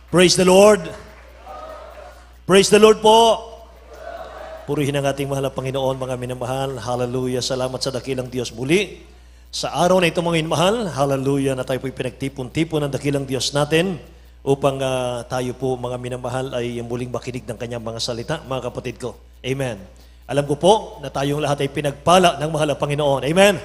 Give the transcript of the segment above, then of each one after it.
Praise the Lord. Praise the Lord po. Purihin ang ating mahal na Panginoon, mga minamahal. Hallelujah. Salamat sa dakilang Diyos muli. Sa araw na ito, mga minamahal, hallelujah, na tayo po'y pinagtipon-tipon ng dakilang Diyos natin upang tayo po, mga minamahal, ay muling makinig ng kanyang mga salita, mga kapatid ko. Amen. Alam ko po na tayong lahat ay pinagpala ng mahal na Panginoon. Amen.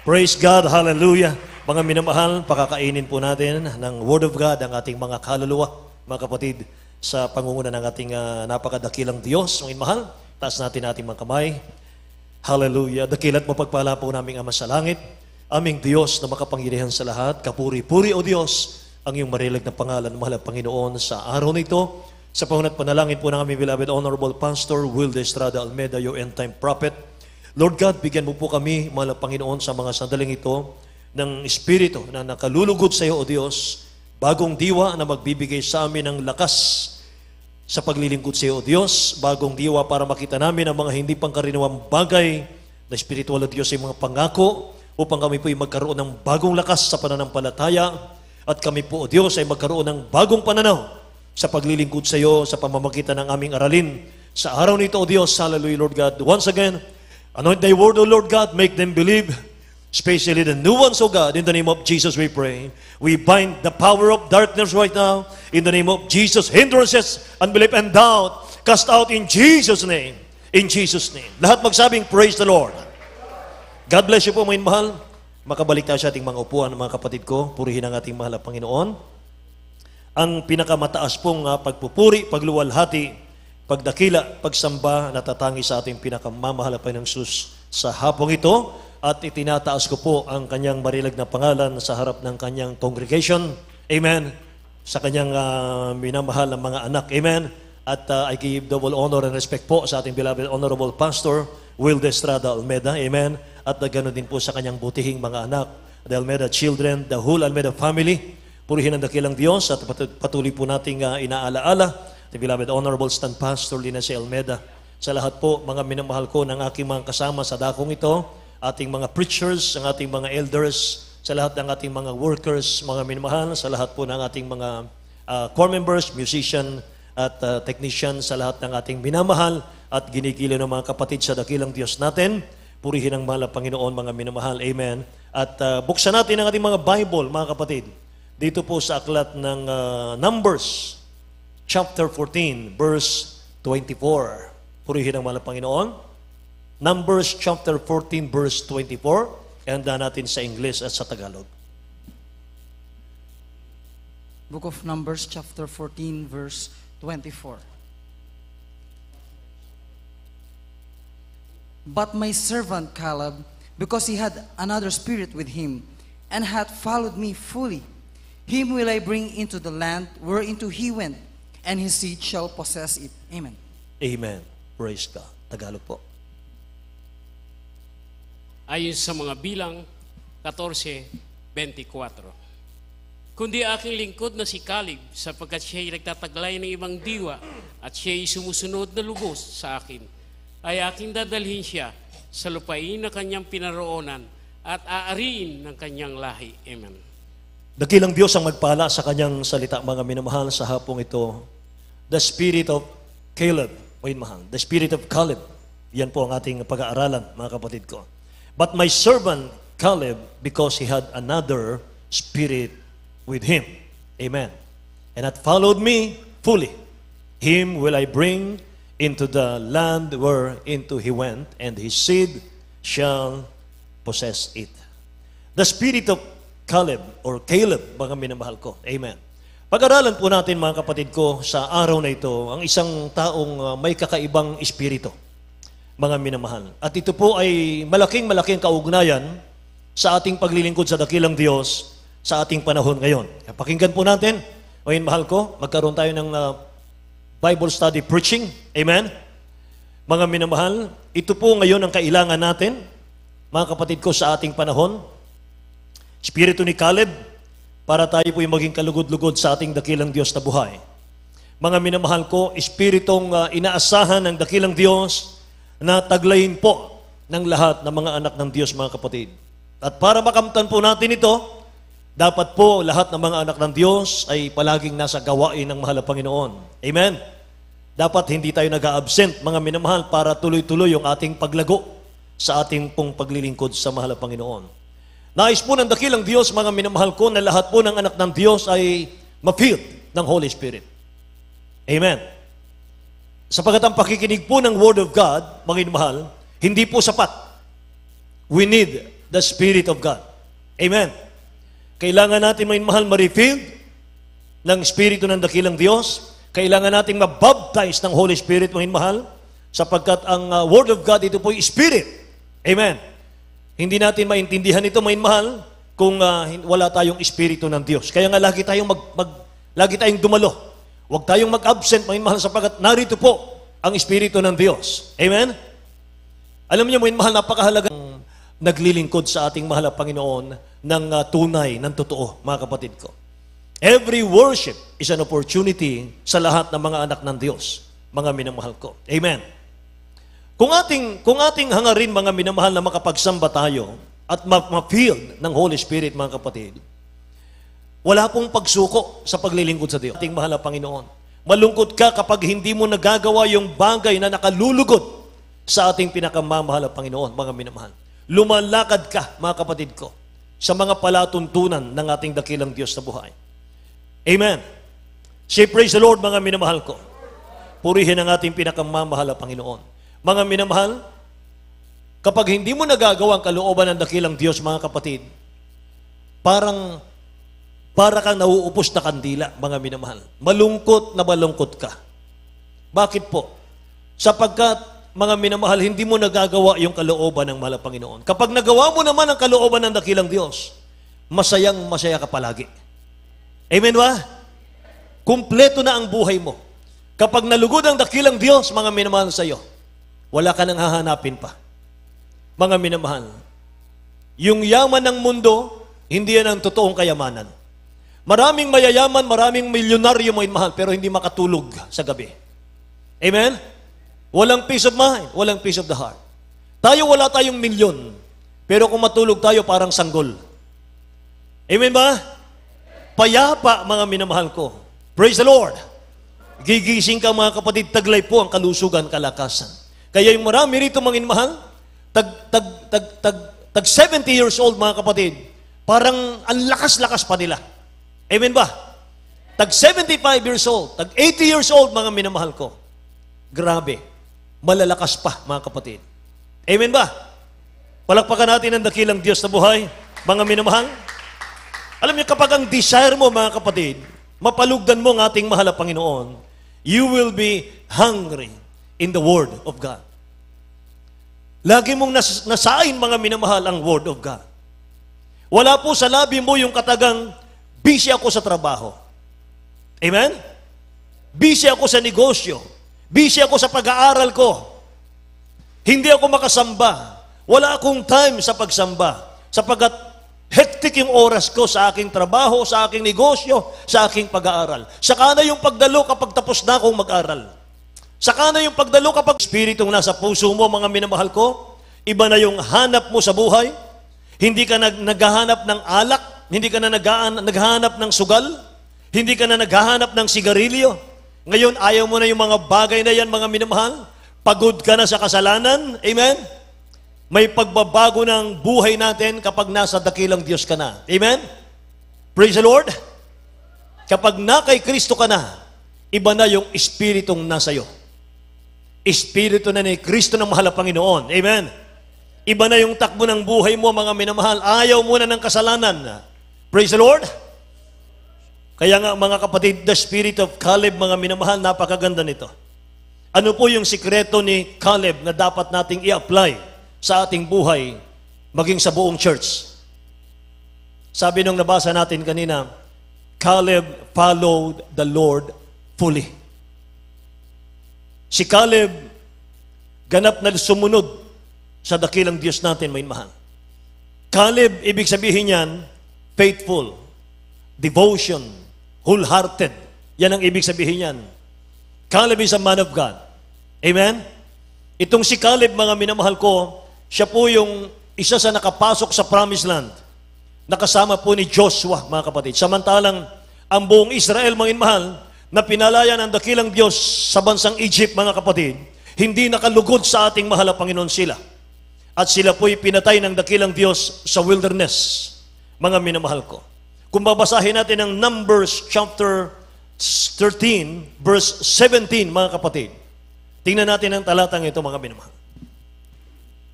Praise God. Hallelujah. Mga minamahal, pakakainin po natin ng Word of God ang ating mga kaluluwa, mga kapatid, sa pangunguna ng ating napakadakilang Diyos. Mga minamahal, taas natin ating mga kamay. Hallelujah. Dakilat mo pagpala po naming Ama sa langit, aming Diyos na makapangyarihan sa lahat. Kapuri-puri o Diyos, ang iyong marilag na pangalan, mahal na Panginoon, sa araw na ito. Sa pangunat panalangin po ng aming beloved Honorable Pastor Wilde Estrada Almeda, your end-time prophet. Lord God, bigyan mo po kami, mahal na Panginoon, sa mga sandaling ito ng Espiritu na nakalulugod sa iyo, O Diyos, bagong diwa na magbibigay sa amin ng lakas sa paglilingkod sa iyo, O Diyos, bagong diwa para makita namin ang mga hindi pangkaraniwang bagay na espiritual, O Diyos, ay mga pangako upang kami po ay magkaroon ng bagong lakas sa pananampalataya at kami po, O Diyos, ay magkaroon ng bagong pananaw sa paglilingkod sa iyo sa pamamagitan ng aming aralin sa araw nito, O Diyos. Hallelujah, Lord God. Once again, anoint thy word, O Lord God, make them believe, especially the new ones, O God. In the name of Jesus we pray. We bind the power of darkness right now. In the name of Jesus, hindrances, unbelief, and doubt, cast out in Jesus' name. In Jesus' name. Lahat magsabing, praise the Lord. God bless you po, mga mahal. Makabalik tayo sa ating mga upuan, mga kapatid ko. Purihin ang ating mahal na Panginoon. Ang pinakamataas pong pagpupuri, pagluwalhati, pagdakila, pagsamba, natatangi sa ating pinakamamahal na Panginoong Sus sa hapong ito. At itinataas ko po ang kanyang marilag na pangalan sa harap ng kanyang congregation. Amen. Sa kanyang minamahal na mga anak. Amen. At I give double honor and respect po sa ating beloved Honorable Pastor Wilde Estrada Almeda. Amen. At ganoon din po sa kanyang butihing mga anak, the Almeda children, the whole Almeda family. Purihin ang dakilang Diyos at patuloy po nating inaalaala the beloved Honorable Stand Pastor Lina C. Almeda. Sa lahat po, mga minamahal ko ng aking mga kasama sa dakong ito, ating mga preachers, ang ating mga elders, sa lahat ng ating mga workers, mga minamahal, sa lahat po ng ating mga core members, musician at technician, sa lahat ng ating minamahal at ginikilo ng mga kapatid sa dakilang Diyos natin. Purihin ang mahal na Panginoon, mga minamahal. Amen. At buksan natin ang ating mga Bible, mga kapatid. Dito po sa aklat ng Numbers, chapter 14, verse 24. Purihin ang mahal na Panginoon. Numbers chapter 14 verse 24. Handa natin sa English at sa Tagalog. Book of Numbers chapter 14 verse 24. But my servant Caleb, because he had another spirit with him, and had followed me fully, him will I bring into the land whereinto he went, and his seed shall possess it. Amen. Amen. Praise God. Tagalog po. Ayon sa mga bilang 14:24. Kundi aking lingkod na si Caleb, sapagkat siya'y nagtataglay ng ibang diwa at siya'y sumusunod na lubos sa akin, ay aking dadalhin siya sa lupain na kanyang pinaroonan at aariin ng kanyang lahi. Amen. Dakilang Diyos ang magpala sa kanyang salita, mga minamahal, sa hapong ito. The spirit of Caleb, mga minamahal. The spirit of Caleb. Yan po ang ating pag-aaralan, mga kapatid ko. But my servant Caleb, because he had another spirit with him. Amen. And hath followed me fully. Him will I bring into the land whereinto he went, and his seed shall possess it. The spirit of Caleb, or Caleb, mga minamahal ko. Amen. Pag-aralan po natin, mga kapatid ko, sa araw na ito, ang isang taong may kakaibang espiritu, mga minamahal. At ito po ay malaking kaugnayan sa ating paglilingkod sa dakilang Diyos sa ating panahon ngayon. Pakinggan po natin, ngayon mahal ko, magkaroon tayo ng Bible study preaching. Amen? Mga minamahal, ito po ngayon ang kailangan natin, mga kapatid ko, sa ating panahon. Espiritu ni Caleb, para tayo po yung maging kalugod-lugod sa ating dakilang Diyos na buhay. Mga minamahal ko, espiritong inaasahan ng dakilang Diyos na taglayin po ng lahat ng mga anak ng Diyos, mga kapatid. At para makamtan po natin ito, Dapat po lahat ng mga anak ng Diyos ay palaging nasa gawain ng mahal na Panginoon. Amen? Dapat hindi tayo nag-a-absent, mga minamahal, para tuloy-tuloy yung ating paglago sa ating pong paglilingkod sa mahal na Panginoon. Nais po ng dakilang Diyos, mga minamahal ko, na lahat po ng anak ng Diyos ay ma-filled ng Holy Spirit. Amen? Sapagat ang pakikinig po ng Word of God, mga minamahal, hindi po sapat. We need the Spirit of God. Amen? Kailangan natin, mga minamahal, ma-refilled ng Espiritu ng dakilang Diyos. Kailangan natin mabaptize ng Holy Spirit, mga minamahal, sapagkat ang Word of God, ito po yung Spirit. Amen? Hindi natin maintindihan ito, mga minamahal, kung wala tayong Espiritu ng Diyos. Kaya nga lagi tayong lagi tayong dumalo. Huwag tayong mag-absent, mga minamahal, sapagkat narito po ang Espiritu ng Diyos. Amen? Alam niyo, mga minamahal, napakahalaga naglilingkod sa ating mahal na Panginoon ng tunay, ng totoo, mga kapatid ko. Every worship is an opportunity sa lahat ng mga anak ng Diyos, mga minamahal ko. Amen. Kung ating hangarin, mga minamahal, na makapagsamba tayo at ma-filled ng Holy Spirit, mga kapatid, wala pong pagsuko sa paglilingkod sa Diyos. Ating mahal na Panginoon. Malungkot ka kapag hindi mo nagagawa yung bagay na nakalulugod sa ating pinakamamahal na Panginoon, mga minamahal. Lumalakad ka, mga kapatid ko, sa mga palatuntunan ng ating dakilang Diyos na buhay. Amen. Say praise the Lord, mga minamahal ko. Purihin ang ating pinakamamahal na Panginoon. Mga minamahal, kapag hindi mo nagagawa ang kalooban ng dakilang Diyos, mga kapatid, para kang nauupos na kandila, mga minamahal. Malungkot na malungkot ka. Bakit po? Sapagkat, mga minamahal, hindi mo nagagawa yung kalooban ng mahal na Panginoon. Kapag nagawa mo naman ang kalooban ng dakilang Diyos, masayang-masaya ka palagi. Amen ba? Kumpleto na ang buhay mo. Kapag nalugod ang dakilang Diyos, mga minamahal sa iyo, wala ka nang hahanapin pa. Mga minamahal, yung yaman ng mundo, hindi yan ang totoong kayamanan. Maraming mayayaman, maraming milyonaryo, mga minamahal, pero hindi makatulog sa gabi. Amen? Walang peace of mind, walang peace of the heart. Tayo wala tayong milyon, pero kung matulog tayo parang sanggol. Amen ba? Payapa, mga minamahal ko. Praise the Lord. Gigising ka, mga kapatid, taglay po ang kalusugan, kalakasan. Kaya yung marami rito, mga minamahal, tag 70 years old, mga kapatid, parang ang lakas-lakas pa nila. Amen ba? Tag 75 years old, tag 80 years old, mga minamahal ko. Grabe. Malalakas pa, mga kapatid. Amen ba? Palakpakan natin ang dakilang Diyos na buhay, mga minamahal. Alam niyo, kapag ang desire mo, mga kapatid, mapalugdan mo ang ating mahal na Panginoon, you will be hungry in the Word of God. Lagi mong nasain, mga minamahal, ang Word of God. Wala po sa labi mo yung katagang, busy ako sa trabaho. Amen? Busy ako sa negosyo. Busy ako sa pag-aaral ko. Hindi ako makasamba. Wala akong time sa pagsamba. Sapagat hectic yung oras ko sa aking trabaho, sa aking negosyo, sa aking pag-aaral. Saka na yung pagdalo kapag tapos na akong mag-aral. Saka na yung pagdalo kapag Espiritong nasa puso mo, mga minamahal ko, iba na yung hanap mo sa buhay. Hindi ka naghahanap ng alak. Hindi ka na naghahanap ng sugal. Hindi ka na naghahanap ng sigarilyo. Ngayon, ayaw mo na yung mga bagay na yan, mga minamahal. Pagod ka na sa kasalanan. Amen? May pagbabago ng buhay natin kapag nasa dakilang Diyos ka na. Amen? Praise the Lord. Kapag na kay Kristo ka na, iba na yung Espiritong nasa iyo. Espiritu na ni Kristo ng mahal na Panginoon. Amen? Iba na yung takbo ng buhay mo, mga minamahal. Ayaw mo na ng kasalanan. Praise the Lord. Kaya nga, mga kapatid, the spirit of Caleb, mga minamahal, napakaganda nito. Ano po yung sikreto ni Caleb na dapat nating i-apply sa ating buhay, maging sa buong church? Sabi nung nabasa natin kanina, Caleb followed the Lord fully. Si Caleb, ganap na sumunod sa dakilang Diyos natin, may mahal. Caleb, ibig sabihin yan, faithful, devotion, wholehearted. Yan ang ibig sabihin yan. Caleb is a man of God. Amen? Itong si Caleb, mga minamahal ko, siya po yung isa sa nakapasok sa promised land. nakasama po ni Joshua, mga kapatid. Samantalang ang buong Israel, mga inmahal, na pinalaya ng dakilang Diyos sa bansang Egypt, mga kapatid, hindi nakalugod sa ating mahal na Panginoon sila. At sila po'y pinatay ng dakilang Diyos sa wilderness, mga minamahal ko. Kung babasahin natin ang Numbers chapter 13, verse 17, mga kapatid, tingnan natin ang talatang ito, mga minamahal.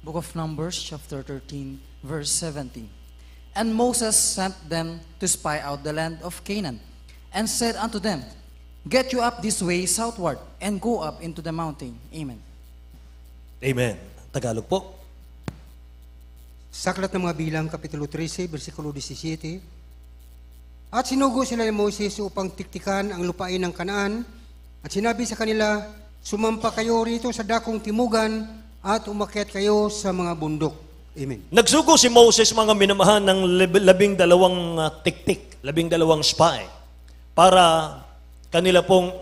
Book of Numbers, chapter 13, verse 17. And Moses sent them to spy out the land of Canaan, and said unto them, Get you up this way southward, and go up into the mountain. Amen. Amen. Tagalog po. Sa Aklat ng mga Bilang, Kapitulo 13, versikulo 17. At sinugo sila ni Moses upang tiktikan ang lupain ng Kanaan, at sinabi sa kanila, Sumampa kayo rito sa dakong timugan, at umakyat kayo sa mga bundok. Amen. Nagsugo si Moses, mga minamahal, ng 12 tiktik, 12 spy, para kanila pong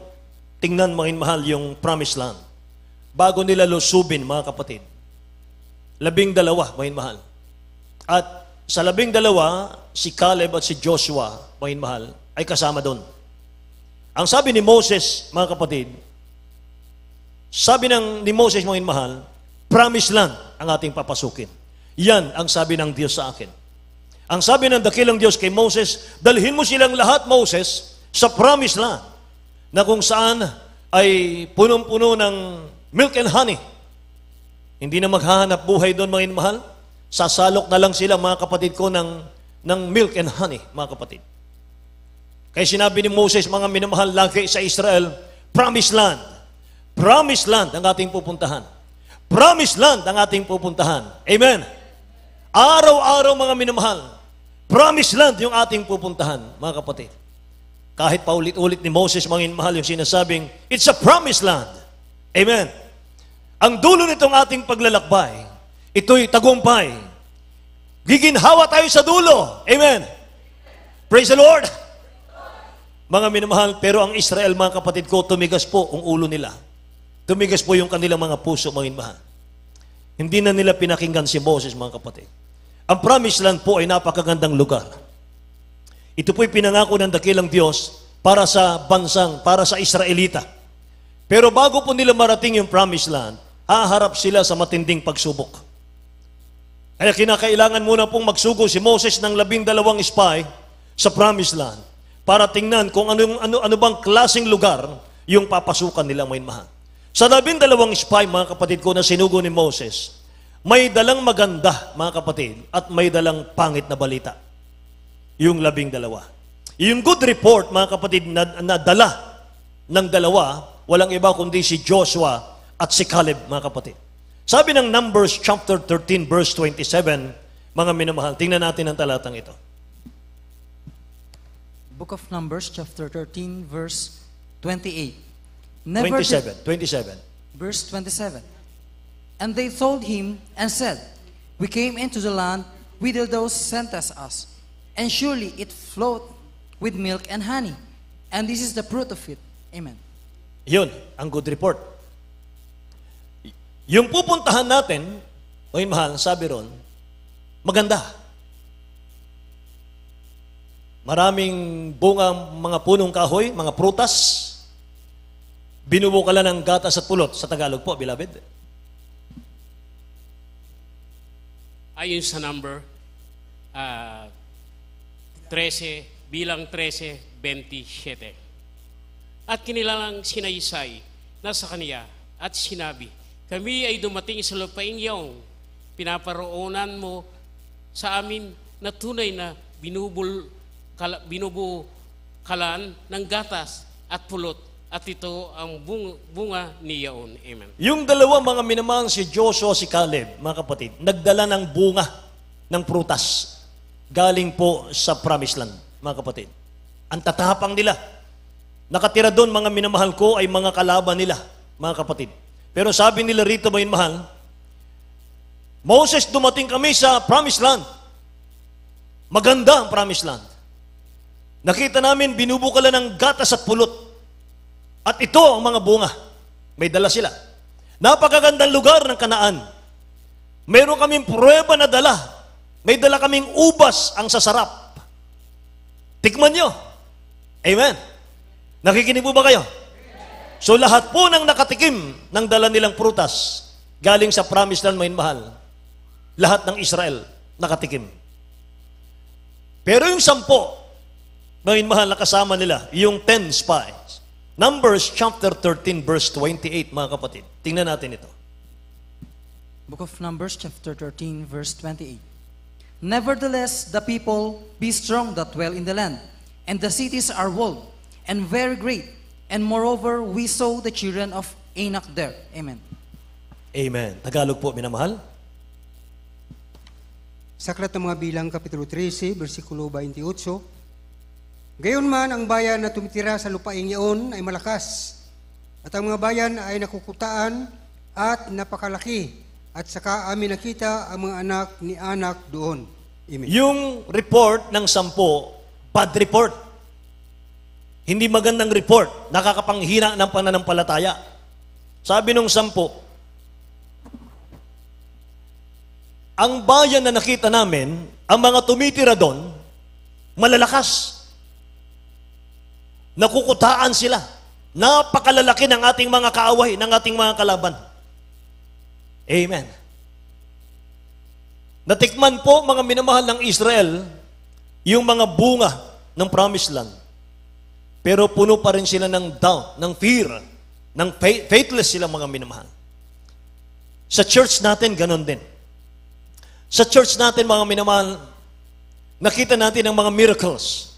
tingnan, mga minamahal, yung promised land. Bago nila lusubin, mga kapatid. 12, mga minamahal. At sa 12, si Caleb at si Joshua, mga minamahal, ay kasama doon. Ang sabi ni Moses, mga kapatid, sabi ni Moses, mga minamahal, promised land ang ating papasukin. Yan ang sabi ng Diyos sa akin. Ang sabi ng dakilang Diyos kay Moses, dalhin mo silang lahat, Moses, sa promised land, na kung saan ay punong-puno ng milk and honey. Hindi na maghahanap buhay doon, mga minamahal. Sasalok na lang sila, mga kapatid ko, ng milk and honey, mga kapatid. Kaya sinabi ni Moses, mga minamahal, lagi sa Israel, promised land. Promised land ang ating pupuntahan. Promised land ang ating pupuntahan. Amen. Araw-araw, mga minamahal, promised land yung ating pupuntahan, mga kapatid. Kahit paulit-ulit ni Moses, mga minamahal, yung sinasabing, it's a promised land. Amen. Ang dulo nitong ating paglalakbay, ito'y tagumpay. Giginhawa tayo sa dulo. Amen. Praise the Lord. Mga minamahal, pero ang Israel, mga kapatid ko, tumigas po ang ulo nila. Tumigas po yung kanilang mga puso, mga minamahal. Hindi na nila pinakinggan si Moses, mga kapatid. Ang promised land po ay napakagandang lugar. Ito po'y pinangako ng dakilang Diyos para sa bansang, para sa Israelita. Pero bago po nila marating yung promised land, haharap sila sa matinding pagsubok. Kaya kinakailangan muna pong magsugo si Moses ng 12 spy sa promised land para tingnan kung ano bang klaseng lugar yung papasukan nila, mga minamahal. Sa 12 spy, mga kapatid ko, na sinugo ni Moses, may dalang maganda, mga kapatid, at may dalang pangit na balita. Yung 12. Yung good report, mga kapatid, na dala ng dalawa, walang iba kundi si Joshua at si Caleb, mga kapatid. Sabi ng Numbers chapter 13, verse 27, mga minamahal, tingnan natin ang talatang ito. Book of Numbers, chapter 13, verse 28. 27. Verse 27. And they told him and said, We came into the land whither thou sentest us, and surely it flowed with milk and honey, and this is the fruit of it. Amen. Yun, ang good report. Yung pupuntahan natin, mga mahal, sabi ron, maganda. Maraming bunga, mga punong kahoy, mga prutas, binubukalan ng gatas at pulot. Sa Tagalog po, beloved. Ayon sa number 13, bilang 13, 27. At kinilalang sinaysay na sa kaniya at sinabi, Kami ay dumating sa lupaing iyong pinaparoonan mo sa amin na tunay na binubukalan ng gatas at pulot. At ito ang bunga ni Yaon. Amen. Yung dalawa, mga minamahal, si Joshua, si Caleb, mga kapatid, nagdala ng bunga ng prutas galing po sa promised land, mga kapatid. Ang tatapang nila. Nakatira doon, mga minamahal ko, ay mga kalaban nila, mga kapatid. Pero sabi nila rito, mga minamahal, Moses, dumating kami sa promised land. Maganda ang promised land. Nakita namin, binubukalan ng gatas at pulot. At ito ang mga bunga. May dala sila. Napakagandang lugar ng Kanaan. Meron kaming pruweba na dala may dala kaming ubas ang sasarap. Tikman nyo. Amen. Nakikinig po ba kayo? So lahat po ng nakatikim ng dala nilang prutas, galing sa promised land, may mahal. Lahat ng Israel nakatikim. Pero yung 10, may mahal na kasama nila, yung 10 spies. Numbers chapter 13 verse 28, mga kapatid. Tingnan natin ito. Book of Numbers, chapter 13, verse 28. Nevertheless, the people be strong that dwell in the land, and the cities are walled, and very great. And moreover, we saw the children of Anak there. Amen. Amen. Tagalog po, minamahal. Sa Aklat ng mga Bilang, Kapitulo 13, versikulo 28, gayon man ang bayan na tumitira sa lupaing iyon ay malakas, at ang mga bayan ay nakukutaan at napakalaki, at saka amin nakita ang mga anak ni Anak doon. Amen. Yung report ng 10, bad report. Hindi magandang report, nakakapanghina ng pananampalataya. Sabi nung 10, ang bayan na nakita namin, ang mga tumitira doon, malalakas. Nakukutaan sila. Napakalalaki ng ating mga kaaway, ng ating mga kalaban. Amen. Natikman po, mga minamahal ng Israel, yung mga bunga ng promised land. Pero puno pa rin sila ng doubt, ng fear, ng faithless sila, mga minamahal. Sa church natin, ganon din. Sa church natin, mga minamahal, nakita natin ang mga miracles.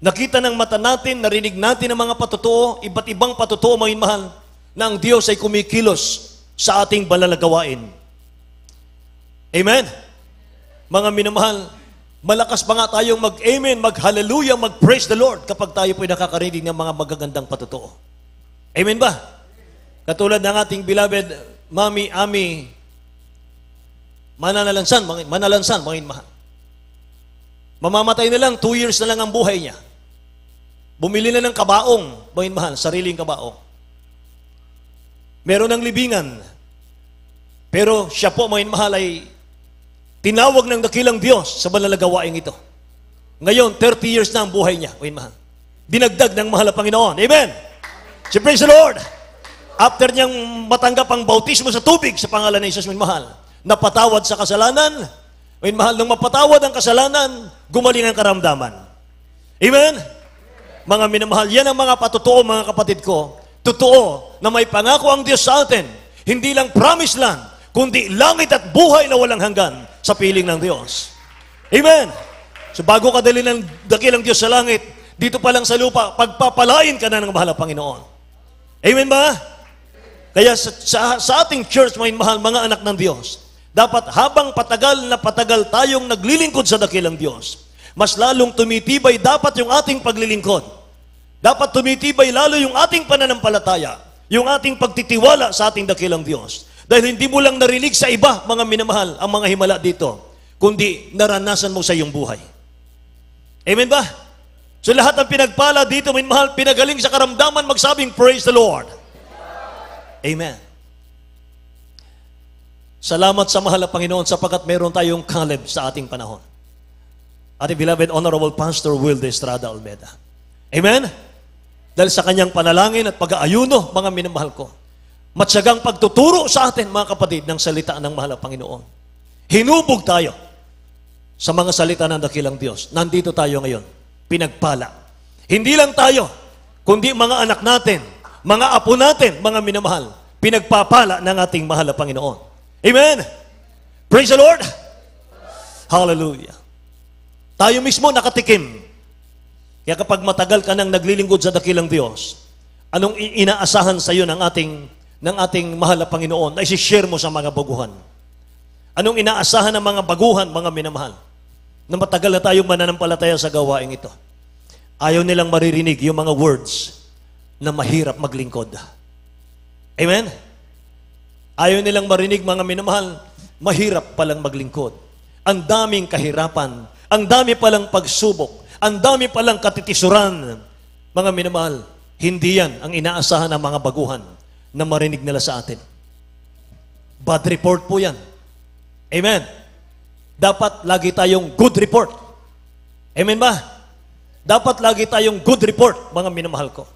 Nakita ng mata natin, narinig natin ang mga patutuo, iba't ibang patutuo, mga minamahal, na ang Diyos ay kumikilos sa ating balalagawain. Amen? Mga minamahal, malakas pa nga tayong mag-amen, mag-hallelujah, mag-praise the Lord kapag tayo po'y nakakarinig ng mga magagandang patutuo. Amen ba? Katulad ng ating beloved Mami Ami Manalansan, mga mahal. Mamamatay na lang, 2 years na lang ang buhay niya. Bumili na ng kabaong, mga mahal, sariling kabaong. Meron ng libingan. Pero siya po, mga mahal, ay tinawag ng dakilang Diyos sa balalagawaing ito. Ngayon, 30 years na ang buhay niya, mga mahal. Dinagdag ng mahal na Panginoon. Amen! So praise the Lord! After niyang matanggap ang bautismo sa tubig sa pangalan ng Jesus, mga mahal, napatawad sa kasalanan, mga mahal, nung mapatawad ang kasalanan, gumaling ang karamdaman. Amen? Mga minamahal, yan ang mga patutuo, mga kapatid ko. Totoo na may pangako ang Diyos sa atin. Hindi lang promised land, kundi langit at buhay na walang hanggan sa piling ng Diyos. Amen? So bago ka dalhin ng dakilang Diyos sa langit, dito pa lang sa lupa, pagpapalain ka na ng mahal na Panginoon. Amen ba? Kaya sa ating church, mga mahal, mga anak ng Diyos, dapat habang patagal na patagal tayong naglilingkod sa dakilang Diyos, mas lalong tumitibay dapat yung ating paglilingkod. Dapat tumitibay lalo yung ating pananampalataya, yung ating pagtitiwala sa ating dakilang Diyos. Dahil hindi mo lang narinig sa iba, mga minamahal, ang mga himala dito, kundi naranasan mo sa iyong buhay. Amen ba? So lahat ng pinagpala dito, minamahal, pinagaling sa karamdaman, magsabing, praise the Lord. Amen. Salamat sa mahal na Panginoon sapagkat meron tayong Caleb sa ating panahon. Ating beloved Honorable Pastor Will de Estrada Olmeda. Amen? Dahil sa kanyang panalangin at pag-aayuno, mga minamahal ko, matyagang pagtuturo sa atin, mga kapatid, ng salita ng mahal na Panginoon. Hinubog tayo sa mga salita ng dakilang Diyos. Nandito tayo ngayon, pinagpala. Hindi lang tayo, kundi mga anak natin, mga apo natin, mga minamahal, pinagpapala ng ating mahal na Panginoon. Amen? Praise the Lord! Hallelujah! Tayo mismo nakatikim. Kaya kapag matagal ka nang naglilingkod sa dakilang Diyos, anong inaasahan sa iyo ng ating mahal na Panginoon na isi-share mo sa mga baguhan? Anong inaasahan ng mga baguhan, mga minamahal, na matagal na tayong mananampalataya sa gawaing ito? Ayaw nilang maririnig yung mga words na mahirap maglingkod. Amen? Ayaw nilang marinig, mga minamahal, mahirap palang maglingkod. Ang daming kahirapan, ang dami palang pagsubok, ang dami palang katitisuran. Mga minamahal, hindi yan ang inaasahan ng mga baguhan na marinig nila sa atin. Bad report po yan. Amen? dapat lagi tayong good report. Amen ba? Dapat lagi tayong good report, mga minamahal ko.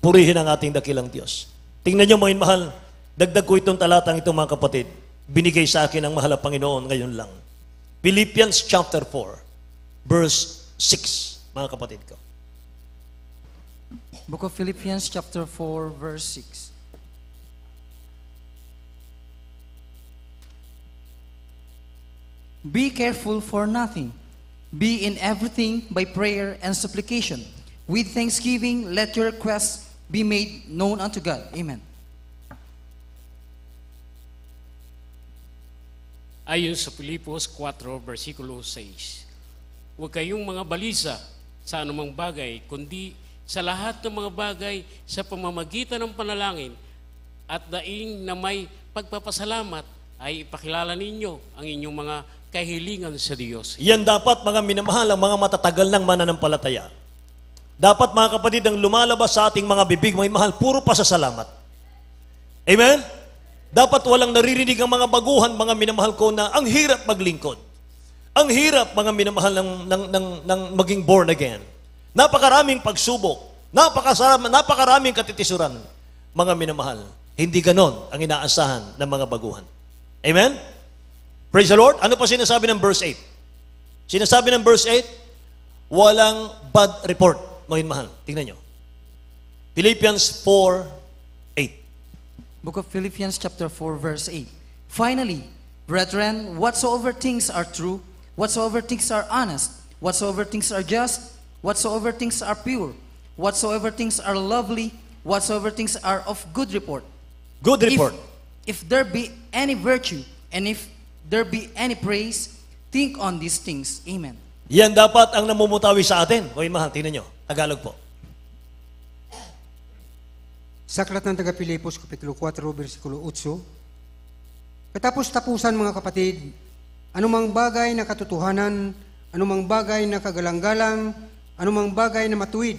Purihin ang ating dakilang Diyos. Tingnan niyo mga mahal, dagdag ko itong talatang ito mga kapatid. Binigay sa akin ng mahal na Panginoon ngayon lang. Philippians chapter 4, verse 6, mga kapatid ko. Book of Philippians chapter 4 verse 6. Be careful for nothing. Be in everything by prayer and supplication. With thanksgiving, let your requests be made known unto God. Amen. Ayon sa Filipos 4, versikulo 6. Huwag kayong mga balisa sa anumang bagay, kundi sa lahat ng mga bagay sa pamamagitan ng panalangin at daing na may pagpapasalamat ay ipakilala ninyo ang inyong mga kahilingan sa Diyos. Yan dapat mga minamahal ang mga matatagal ng mananampalataya. Dapat mga kapatid ang lumalabas sa ating mga bibig, mga mahal, puro pasasalamat. Amen? Dapat walang naririnig ang mga baguhan, mga minamahal ko, na ang hirap maglingkod. Ang hirap, mga minamahal, ng maging born again. Napakaraming pagsubok. Napakaraming katitisuran, mga minamahal. Hindi ganon ang inaasahan ng mga baguhan. Amen? Praise the Lord. Ano pa sinasabi ng verse 8? Sinasabi ng verse 8, walang bad report, mga mahal. Tingnan nyo. Philippians 4:8. Book of Philippians chapter 4 verse 8. Finally, brethren, whatsoever things are true, whatsoever things are honest, whatsoever things are just, whatsoever things are pure, whatsoever things are lovely, whatsoever things are of good report. Good report. If there be any virtue, and if there be any praise, think on these things. Amen. Yan dapat ang namumutawi sa atin. Mga mahal, tingnan nyo. Tagalog po. Sa aklat ng taga-Pilipos, Kapitulo 4, versikulo 8, katapos-tapusan mga kapatid, anumang bagay na katotohanan, anumang bagay na kagalang-galang, anumang bagay na matuwid,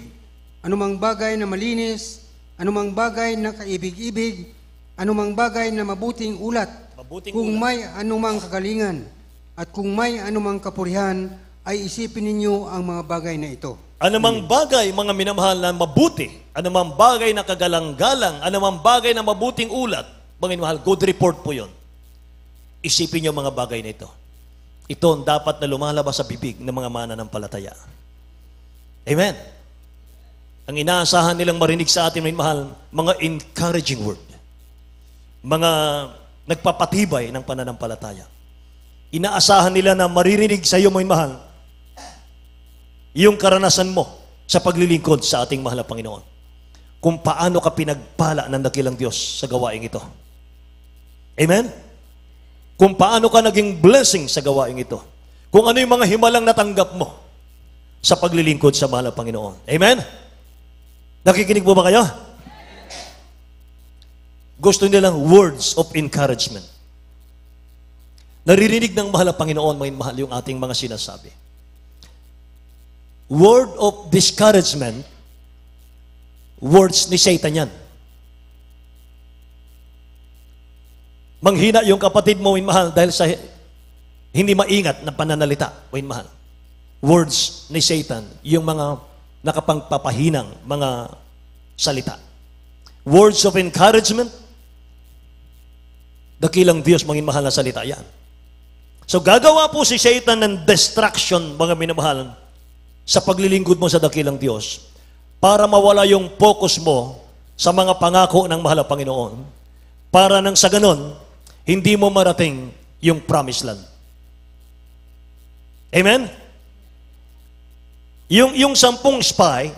anumang bagay na malinis, anumang bagay na kaibig-ibig, anumang bagay na mabuting ulat, kung may anumang kagalingan, at kung may anumang kapurihan, ay isipin ninyo ang mga bagay na ito. Anumang bagay, mga minamahal, na mabuti, anumang bagay na kagalang-galang, anumang bagay na mabuting ulat, mga minamahal, good report po yun. Isipin nyo mga bagay na ito. Ito ang dapat na lumalabas sa bibig ng mga mananampalataya. Amen. Ang inaasahan nilang marinig sa atin, mga mahal, mga encouraging word. Mga nagpapatibay ng pananampalataya. Inaasahan nila na maririnig sa iyo, mga mahal, yung karanasan mo sa paglilingkod sa ating mahal na Panginoon. Kung paano ka pinagpala ng dakilang Diyos sa gawaing ito. Amen? Kung paano ka naging blessing sa gawaing ito. Kung ano yung mga himalang natanggap mo sa paglilingkod sa mahal na Panginoon. Amen? Nakikinig po ba kayo? Gusto nilang words of encouragement. Naririnig ng mahal na Panginoon, mga mahal, yung ating mga sinasabi. Word of discouragement, words ni Satan yan. Manghina yung kapatid mo, mga mahal, dahil sa hindi maingat na pananalita, mga mahal. Words ni Satan, yung mga nakapangpapahinang mga salita. Words of encouragement, dakilang Diyos, mga mahal na salita yan. So gagawa po si Satan ng distraction, mga minamahal, sa paglilingkod mo sa dakilang Diyos para mawala yung focus mo sa mga pangako ng mahal na Panginoon para nang sa ganon, hindi mo marating yung promised land. Amen? Yung 10 spy,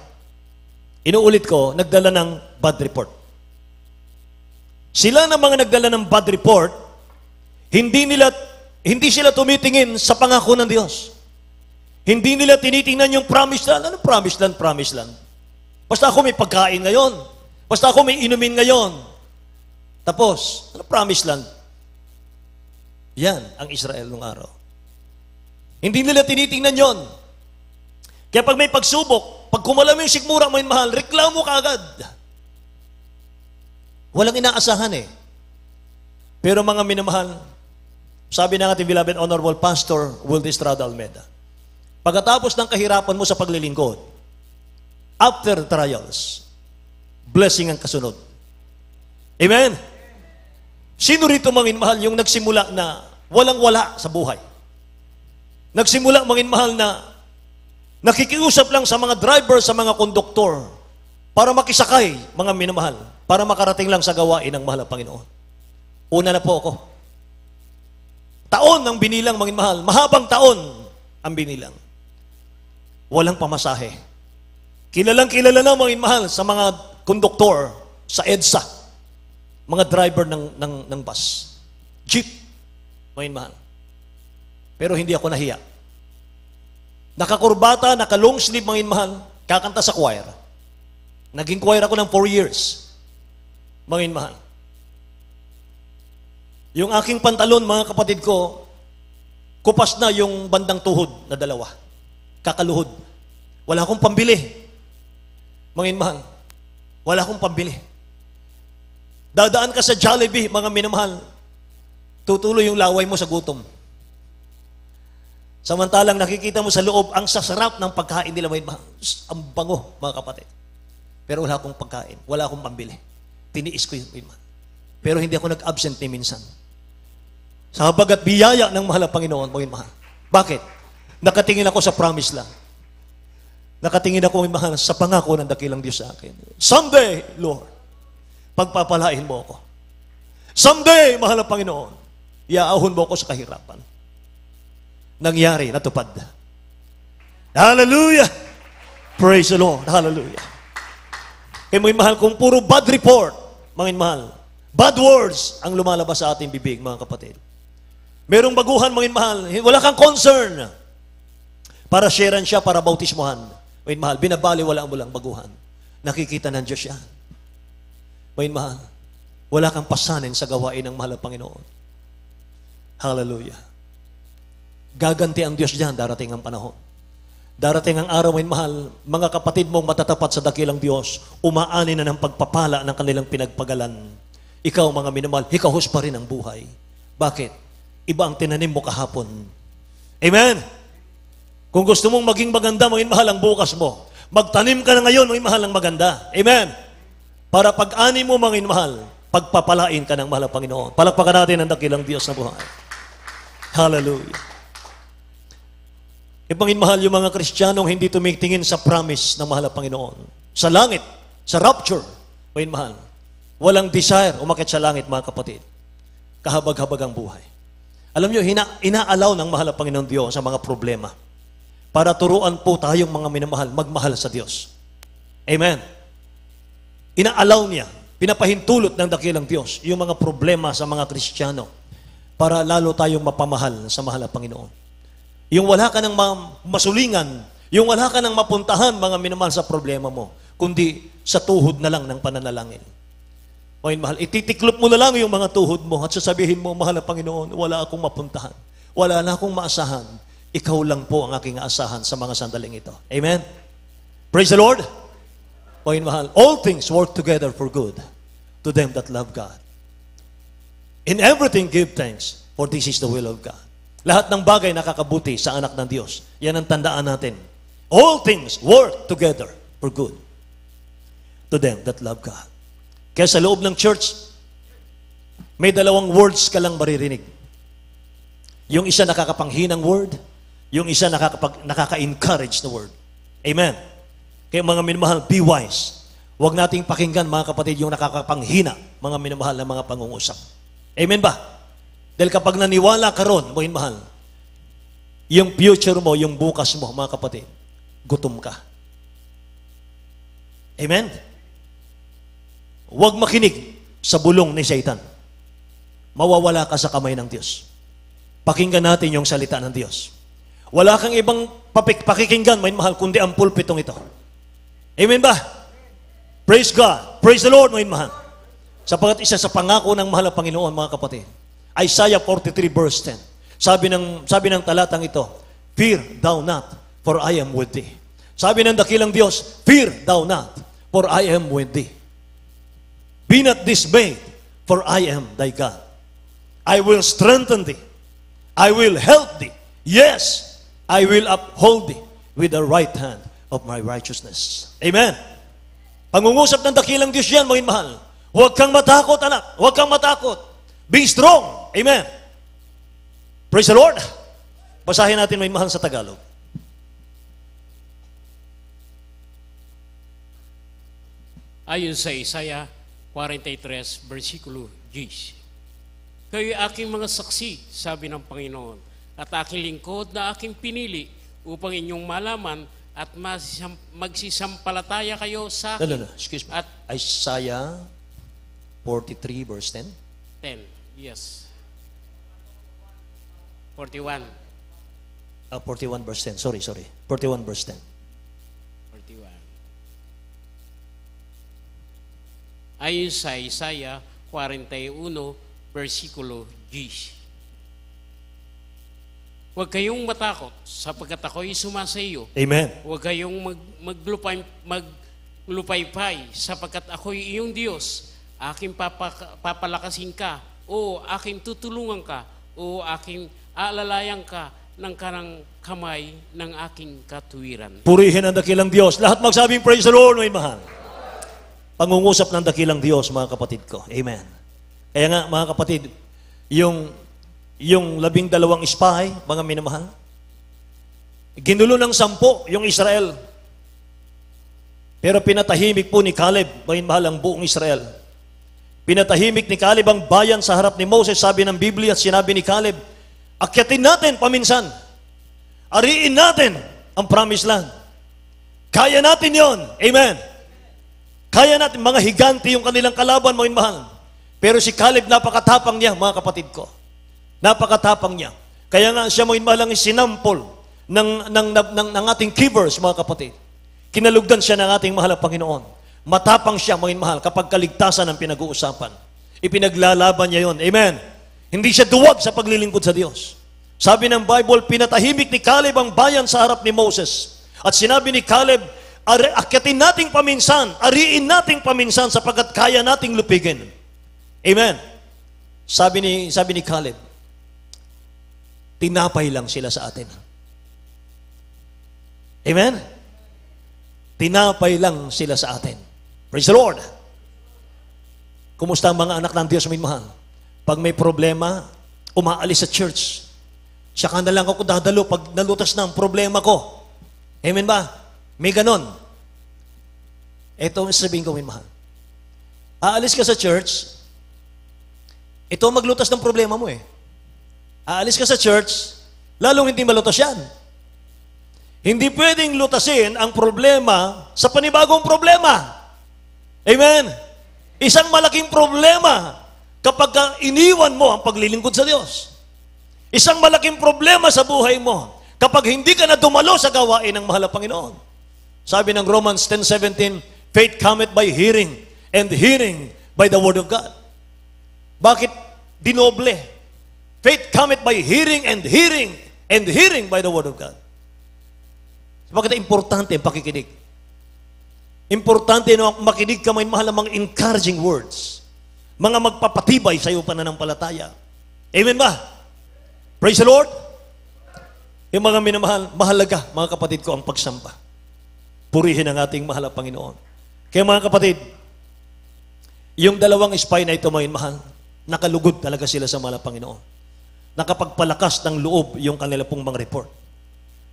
inuulit ko, nagdala ng bad report. Sila na mga nagdala ng bad report, hindi sila tumitingin sa pangako ng Diyos. Hindi nila tinitingnan yung promised land. Ano promised land? Promised land. Basta ako may pagkain ngayon. Basta ako may inumin ngayon. Tapos, ano promised land? Yan ang Israel nung araw. Hindi nila tinitingnan yon. Kaya pag may pagsubok, pag kumalam yung sikmura mo yung mahal, reklamo ka agad. Walang inaasahan eh. Pero mga minamahal, Sabi ng ating beloved Honorable Pastor Wilde Estrada Almeida, pagkatapos ng kahirapan mo sa paglilingkod, after trials, blessing ang kasunod. Amen? Sino rito manginmahal yung nagsimula na walang-wala sa buhay? Nagsimula manginmahal na nakikiusap lang sa mga driver, sa mga konduktor, para makisakay, mga minamahal, para makarating lang sa gawain ng mahal na Panginoon. Una na po ako. Taon ang binilang, manginmahal. Mahabang taon ang binilang. Walang pamasahe. Kilala na, manginmahal, sa mga konduktor, sa EDSA, mga driver ng bus, jeep, manginmahal. Pero hindi ako nahiya. Nakakurbata, naka-long sleeve, manginmahal, kakanta sa choir. Naging choir ako ng 4 years. Manginmahal. Yung aking pantalon, mga kapatid ko, kupas na yung bandang tuhod na dalawa. Kakaluhod. Wala akong pambili. Manginmahal. Wala akong pambili. Dadaan ka sa Jollibee, mga minamahal, tutuloy yung laway mo sa gutom. Samantalang nakikita mo sa loob ang sasarap ng pagkain nila, ang bango, mga kapatid. Pero wala akong pagkain, wala akong pambili. Tiniis ko yung iman. Pero hindi ako nag-absent ni minsan. Sa habagat biyaya ng mahal na Panginoon, mahal. Bakit? Nakatingin ako sa promise lang. Nakatingin ako, mahal, sa pangako ng dakilang Diyos sa akin. Someday, Lord, pagpapalain mo ako. Someday, mahal na Panginoon, iaahon mo ako sa kahirapan. Nangyari, natupad. Hallelujah! Praise the Lord. Hallelujah. Kaya mga mahal, kung puro bad report, mga mahal, bad words ang lumalabas sa ating bibig, mga kapatid. Merong baguhan, mga mahal, wala kang concern para sharean siya, para bautismohan. Mga mahal, binabali, wala mo lang baguhan. Nakikita ng Diyos siya. Mga mahal, wala kang pasanin sa gawain ng mahal na Panginoon. Hallelujah. Gaganti ang Diyos diyan, darating ang panahon. Darating ang araw, mga mahal, mga kapatid mong matatapat sa dakilang Diyos, umaani na ng pagpapala ng kanilang pinagpagalan. Ikaw, mga minamahal, hikahos pa rin ang buhay. Bakit? Iba ang tinanim mo kahapon. Amen? Kung gusto mong maging maganda, mga mahal, ang bukas mo, magtanim ka na ngayon, mga mahal, ang maganda. Amen? Para pag-ani mo, mga mahal, pagpapalain ka ng mahal na Panginoon. Palakpakan natin ang dakilang Diyos na buhay. Hallelujah. Ipangin mahal yung mga Kristiyanong hindi tumitingin sa promise ng mahal na Panginoon. Sa langit, sa rapture, pangin mahal. Walang desire umakyat sa langit, mga kapatid. Kahabag-habag ang buhay. Alam nyo, inaalaw ng mahal na Panginoon Diyos sa mga problema para turuan po tayong mga minamahal magmahal sa Diyos. Amen. Inaalaw niya, pinapahintulot ng dakilang Diyos yung mga problema sa mga Kristiyano para lalo tayong mapamahal sa mahal na Panginoon. Yung wala ka ng masulingan, yung wala ka ng mapuntahan, mga minamahal, sa problema mo, kundi sa tuhod na lang ng pananalangin. Mga mahal, ititiklop mo na lang yung mga tuhod mo at sasabihin mo, mahal na Panginoon, wala akong mapuntahan, wala na akong maasahan, ikaw lang po ang aking aasahan sa mga sandaling ito. Amen? Praise the Lord! Mga mahal, all things work together for good to them that love God. In everything give thanks, for this is the will of God. Lahat ng bagay nakakabuti sa anak ng Diyos. Yan ang tandaan natin. All things work together for good to them that love God. Kaya sa loob ng church, may dalawang words ka lang maririnig. Yung isa nakakapanghinang word, yung isa nakaka-encourage na word. Amen. Kaya mga minamahal, be wise. Huwag nating pakinggan, mga kapatid, yung nakakapanghina, mga minamahal na mga pangungusap. Amen ba? Dahil kapag naniwala ka ron, mga mahal, yung future mo, yung bukas mo, mga kapatid, gutom ka. Amen? Huwag makinig sa bulong ni Satan. Mawawala ka sa kamay ng Diyos. Pakinggan natin yung salita ng Diyos. Wala kang ibang pakikinggan, mga mahal, kundi ang pulpitong ito. Amen ba? Praise God. Praise the Lord, mga mahal. Sapagat isa sa pangako ng mahal na Panginoon, mga kapatid. Isaiah 43 verse 10. Sabi ng talatang ito, fear thou not, for I am with thee. Sabi ng dakilang Diyos, fear thou not, for I am with thee. Be not dismayed, for I am thy God. I will strengthen thee. I will help thee. Yes, I will uphold thee with the right hand of my righteousness. Amen. Pangungusap ng dakilang Diyos yan, mga mahal. Huwag kang matakot, anak. Huwag kang matakot. Be strong. Amen. Praise the Lord. Basahin natin, mga mahal, sa Tagalog. Ayon sa Isaiah 43, versikulo 10. Kayo'y aking mga saksi, sabi ng Panginoon, at aking lingkod na aking pinili upang inyong malaman at magsisampalataya kayo sa akin. No. Excuse me. At Isaiah 43, verse 10. 10, yes. 41. 41, verse 10. Sorry. 41, verse 10. 41. Ayon sa Isaiah 41, versikulo 10. Huwag kayong matakot sapagkat ako'y sumasa iyo. Amen. Huwag kayong maglupaypay sapagkat ako'y iyong Diyos. Aking papalakasin ka o aking tutulungan ka o aking aalalayan ka ng kanang kamay ng aking katuwiran. Purihin ang dakilang Diyos. Lahat magsabing praise the Lord, mga mahal. Pangungusap ng dakilang Diyos, mga kapatid ko. Amen. Kaya nga, mga kapatid, yung 12 spy, mga minamahal, ginulo ng 10 yung Israel. Pero pinatahimik po ni Caleb, mga mahal, ang buong Israel. Pinatahimik ni Caleb ang bayan sa harap ni Moses, sabi ng Biblia, at sinabi ni Caleb, akyatin natin paminsan. Ariin natin ang promised land. Kaya natin yon. Amen. Kaya natin, mga higante yung kanilang kalaban, mga mahal. Pero si Caleb, napakatapang niya, mga kapatid ko. Napakatapang niya. Kaya nga siya, mga mahal, ang sinampol ng ating keepers, mga kapatid. Kinalugdan siya ng ating mahal na Panginoon. Matapang siya, mga mahal, kapag kaligtasan ang pinag-uusapan. Ipinaglalaban niya yon. Amen. Hindi siya duwag sa paglilingkod sa Diyos. Sabi ng Bible, pinatahimik ni Caleb ang bayan sa harap ni Moses. At sinabi ni Caleb, akyatin nating paminsan, ariin nating paminsan sapagkat kaya nating lupigin. Amen. Sabi ni Caleb, tinapay lang sila sa atin. Amen. Tinapay lang sila sa atin. Praise the Lord. Kumusta ang mga anak ng Diyos, may mahal? Pag may problema, umaalis sa church. Saka na lang ako dadalo pag nalutas na ang problema ko. Amen ba? May ganon. Ito ang sabihin ko, may mahal. Aalis ka sa church, ito maglutas ng problema mo eh. Aalis ka sa church, lalong hindi malutas yan. Hindi pwedeng lutasin ang problema sa panibagong problema. Amen? Isang malaking problema kapag iniwan mo ang paglilingkod sa Diyos. Isang malaking problema sa buhay mo kapag hindi ka na dumalo sa gawain ng mahal na Panginoon. Sabi ng Romans 10:17, faith cometh by hearing, and hearing by the word of God. Bakit dinoble? Faith cometh by hearing, and hearing by the word of God. Bakit importante ang pakikinig? Importante na makinig ka, may mahal na mga encouraging words. Mga magpapatibay sa iyo pananampalataya. Amen ba? Praise the Lord. Yung mga minamahal, mahalaga, mga kapatid ko, ang pagsamba. Purihin ang ating mahal na Panginoon. Kaya mga kapatid, yung 2 spy na ito, mga mahal, nakalugod talaga sila sa mahal na Panginoon. Nakapagpalakas ng loob yung kanila pong mga report.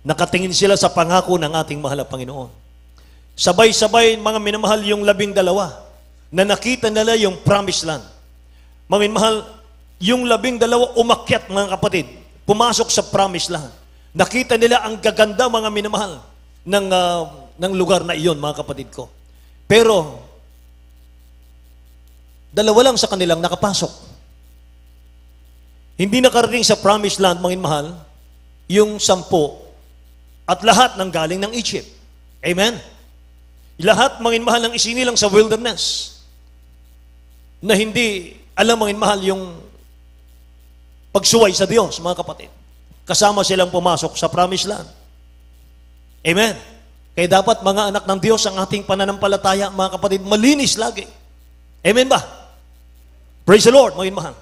Nakatingin sila sa pangako ng ating mahal na Panginoon. Sabay-sabay, mga minamahal, yung 12 na nakita nila yung promised land. Mga minamahal, yung 12 umakyat, mga kapatid, pumasok sa promised land. Nakita nila ang gaganda, mga minamahal, ng lugar na iyon, mga kapatid ko. Pero, 2 lang sa kanilang nakapasok. Hindi nakarating sa promised land, mga minamahal, yung 10 at lahat ng galing ng Egypt. Amen? Lahat, mga minamahal, ng isinilang sa wilderness na hindi alam, mga minamahal, yung pagsuway sa Diyos, mga kapatid. Kasama silang pumasok sa promised land. Amen? Kaya dapat, mga anak ng Diyos, ang ating pananampalataya, mga kapatid, malinis lagi. Amen ba? Praise the Lord, mga minamahal.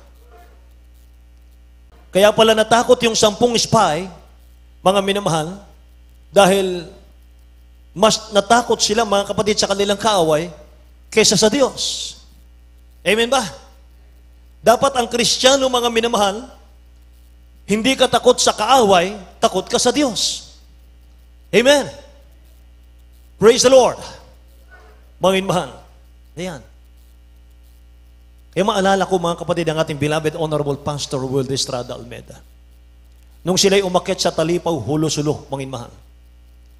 Kaya pala natakot yung 10 spy, mga minamahal, dahil mas natakot sila, mga kapatid, sa kanilang kaaway kaysa sa Diyos. Amen ba? Dapat ang Kristiyano, mga minamahal, hindi ka takot sa kaaway, takot ka sa Diyos. Amen. Praise the Lord. Mga minamahal. Ayan. Kaya maalala ko, mga kapatid, ang ating beloved Honorable Pastor Will Estrada Almeda. Nung sila'y umakyat sa Talipaw, Hulo-Sulo, mga minamahal.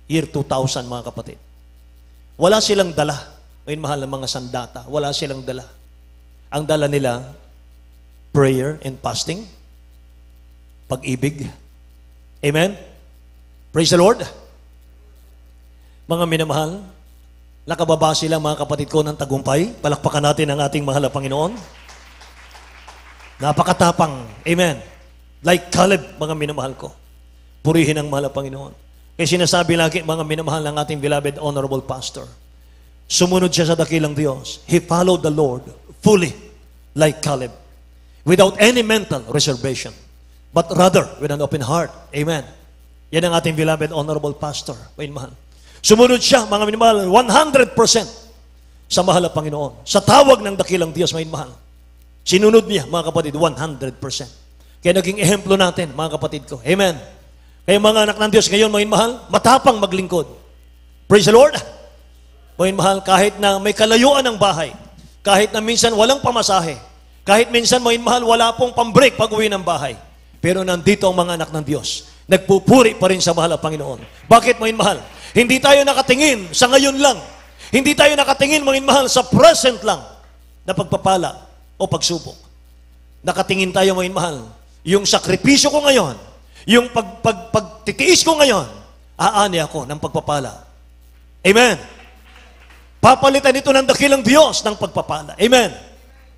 Year 2000, mga kapatid. Wala silang dala, mga minamahal, ng mga sandata. Wala silang dala. Ang dala nila, prayer and fasting, pag-ibig. Amen? Praise the Lord. Mga minamahal, nakababa sila, mga kapatid ko, ng tagumpay. Palakpakan natin ang ating mahal na Panginoon. Napakatapang. Amen. Like Caleb, mga minamahal ko. Purihin ang mahal na Panginoon. Kaya sinasabi lagi, mga minamahal ng ating beloved Honorable Pastor, sumunod siya sa dakilang Diyos. He followed the Lord fully, like Caleb, without any mental reservation, but rather with an open heart. Amen. Yan ang ating beloved Honorable Pastor. Mahal. Sumunod siya, mga minamahal, 100% sa mahal na Panginoon. Sa tawag ng dakilang Diyos, mga minamahal. Sinunod niya, mga kapatid, 100%. Kaya naging ehemplo natin, mga kapatid ko. Amen. Kaya mga anak ng Diyos ngayon, mga minamahal, matapang maglingkod. Praise the Lord. Mga minamahal, kahit na may kalayuan ng bahay, kahit na minsan walang pamasahe, kahit minsan, mga minamahal, wala pong pambreak pag uwi ng bahay. Pero nandito ang mga anak ng Diyos. Nagpupuri pa rin sa mahal na Panginoon. Bakit, mga minamahal? Hindi tayo nakatingin sa ngayon lang. Hindi tayo nakatingin, mga mahal, sa present lang na pagpapala o pagsubok. Nakatingin tayo, mga mahal, yung sakripisyo ko ngayon, yung pagtitiis ko ngayon, aani ako ng pagpapala. Amen. Papalitan ito ng dakilang Diyos ng pagpapala. Amen.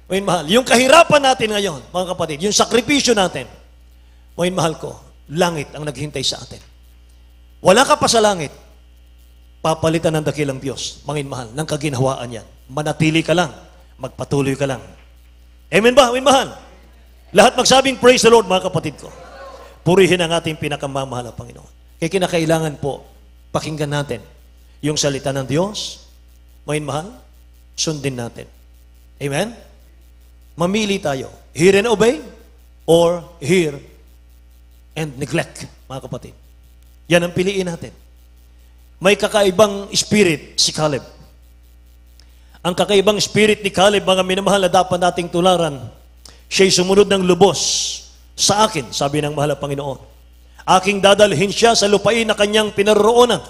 Mga mahal, yung kahirapan natin ngayon, mga kapatid, yung sakripisyo natin, mga mahal ko, langit ang naghintay sa atin. Wala ka pa sa langit, papalitan ng dakilang Diyos, mga mahal, ng kaginhawaan yan. Manatili ka lang, magpatuloy ka lang. Amen ba, mga mahal? Lahat magsabing praise the Lord, mga kapatid ko. Purihin ang ating pinakamamahal na Panginoon. Kaya kinakailangan po, pakinggan natin yung salita ng Diyos, mga mahal, sundin natin. Amen? Mamili tayo, hear and obey, or hear and neglect, mga kapatid. Yan ang piliin natin. May kakaibang spirit si Caleb. Ang kakaibang spirit ni Caleb, mga minamahal, na dapat nating tularan. Siya'y sumunod ng lubos sa akin, sabi ng mahal na Panginoon. Aking dadalhin siya sa lupain na kanyang pinaroonan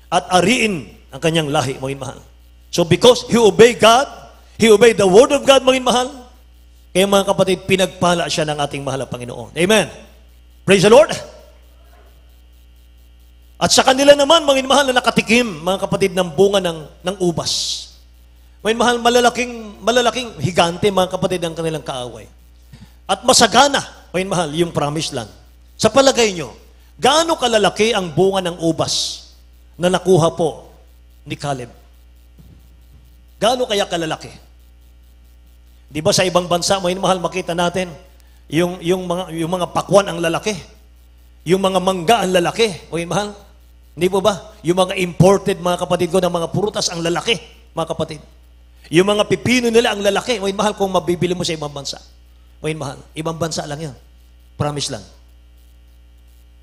at ariin ang kanyang lahi, mga minamahal. So because he obeyed God, he obeyed the word of God, mga minamahal, kaya mga kapatid, pinagpala siya ng ating mahal na Panginoon. Amen. Praise the Lord. At sa kanila naman, mga minamahal, na nakatikim, mga kapatid, ng bunga ng ubas. Mga minamahal, malalaking higante, mga kapatid, ang kanilang kaaway. At masagana, mga minamahal, yung promised land. Sa palagay nyo, gaano kalalaki ang bunga ng ubas na nakuha po ni Caleb? Gaano kaya kalalaki? Di ba sa ibang bansa, mga minamahal, makita natin, yung mga pakwan ang lalaki. Yung mga mangga ang lalaki, mga minamahal. Hindi po ba? Yung mga imported, mga kapatid ko, ng mga prutas ang lalaki, mga kapatid. Yung mga pipino nila ang lalaki. Mga mahal, kung mabibili mo sa ibang bansa. Mga mahal, ibang bansa lang yan. Promise lang.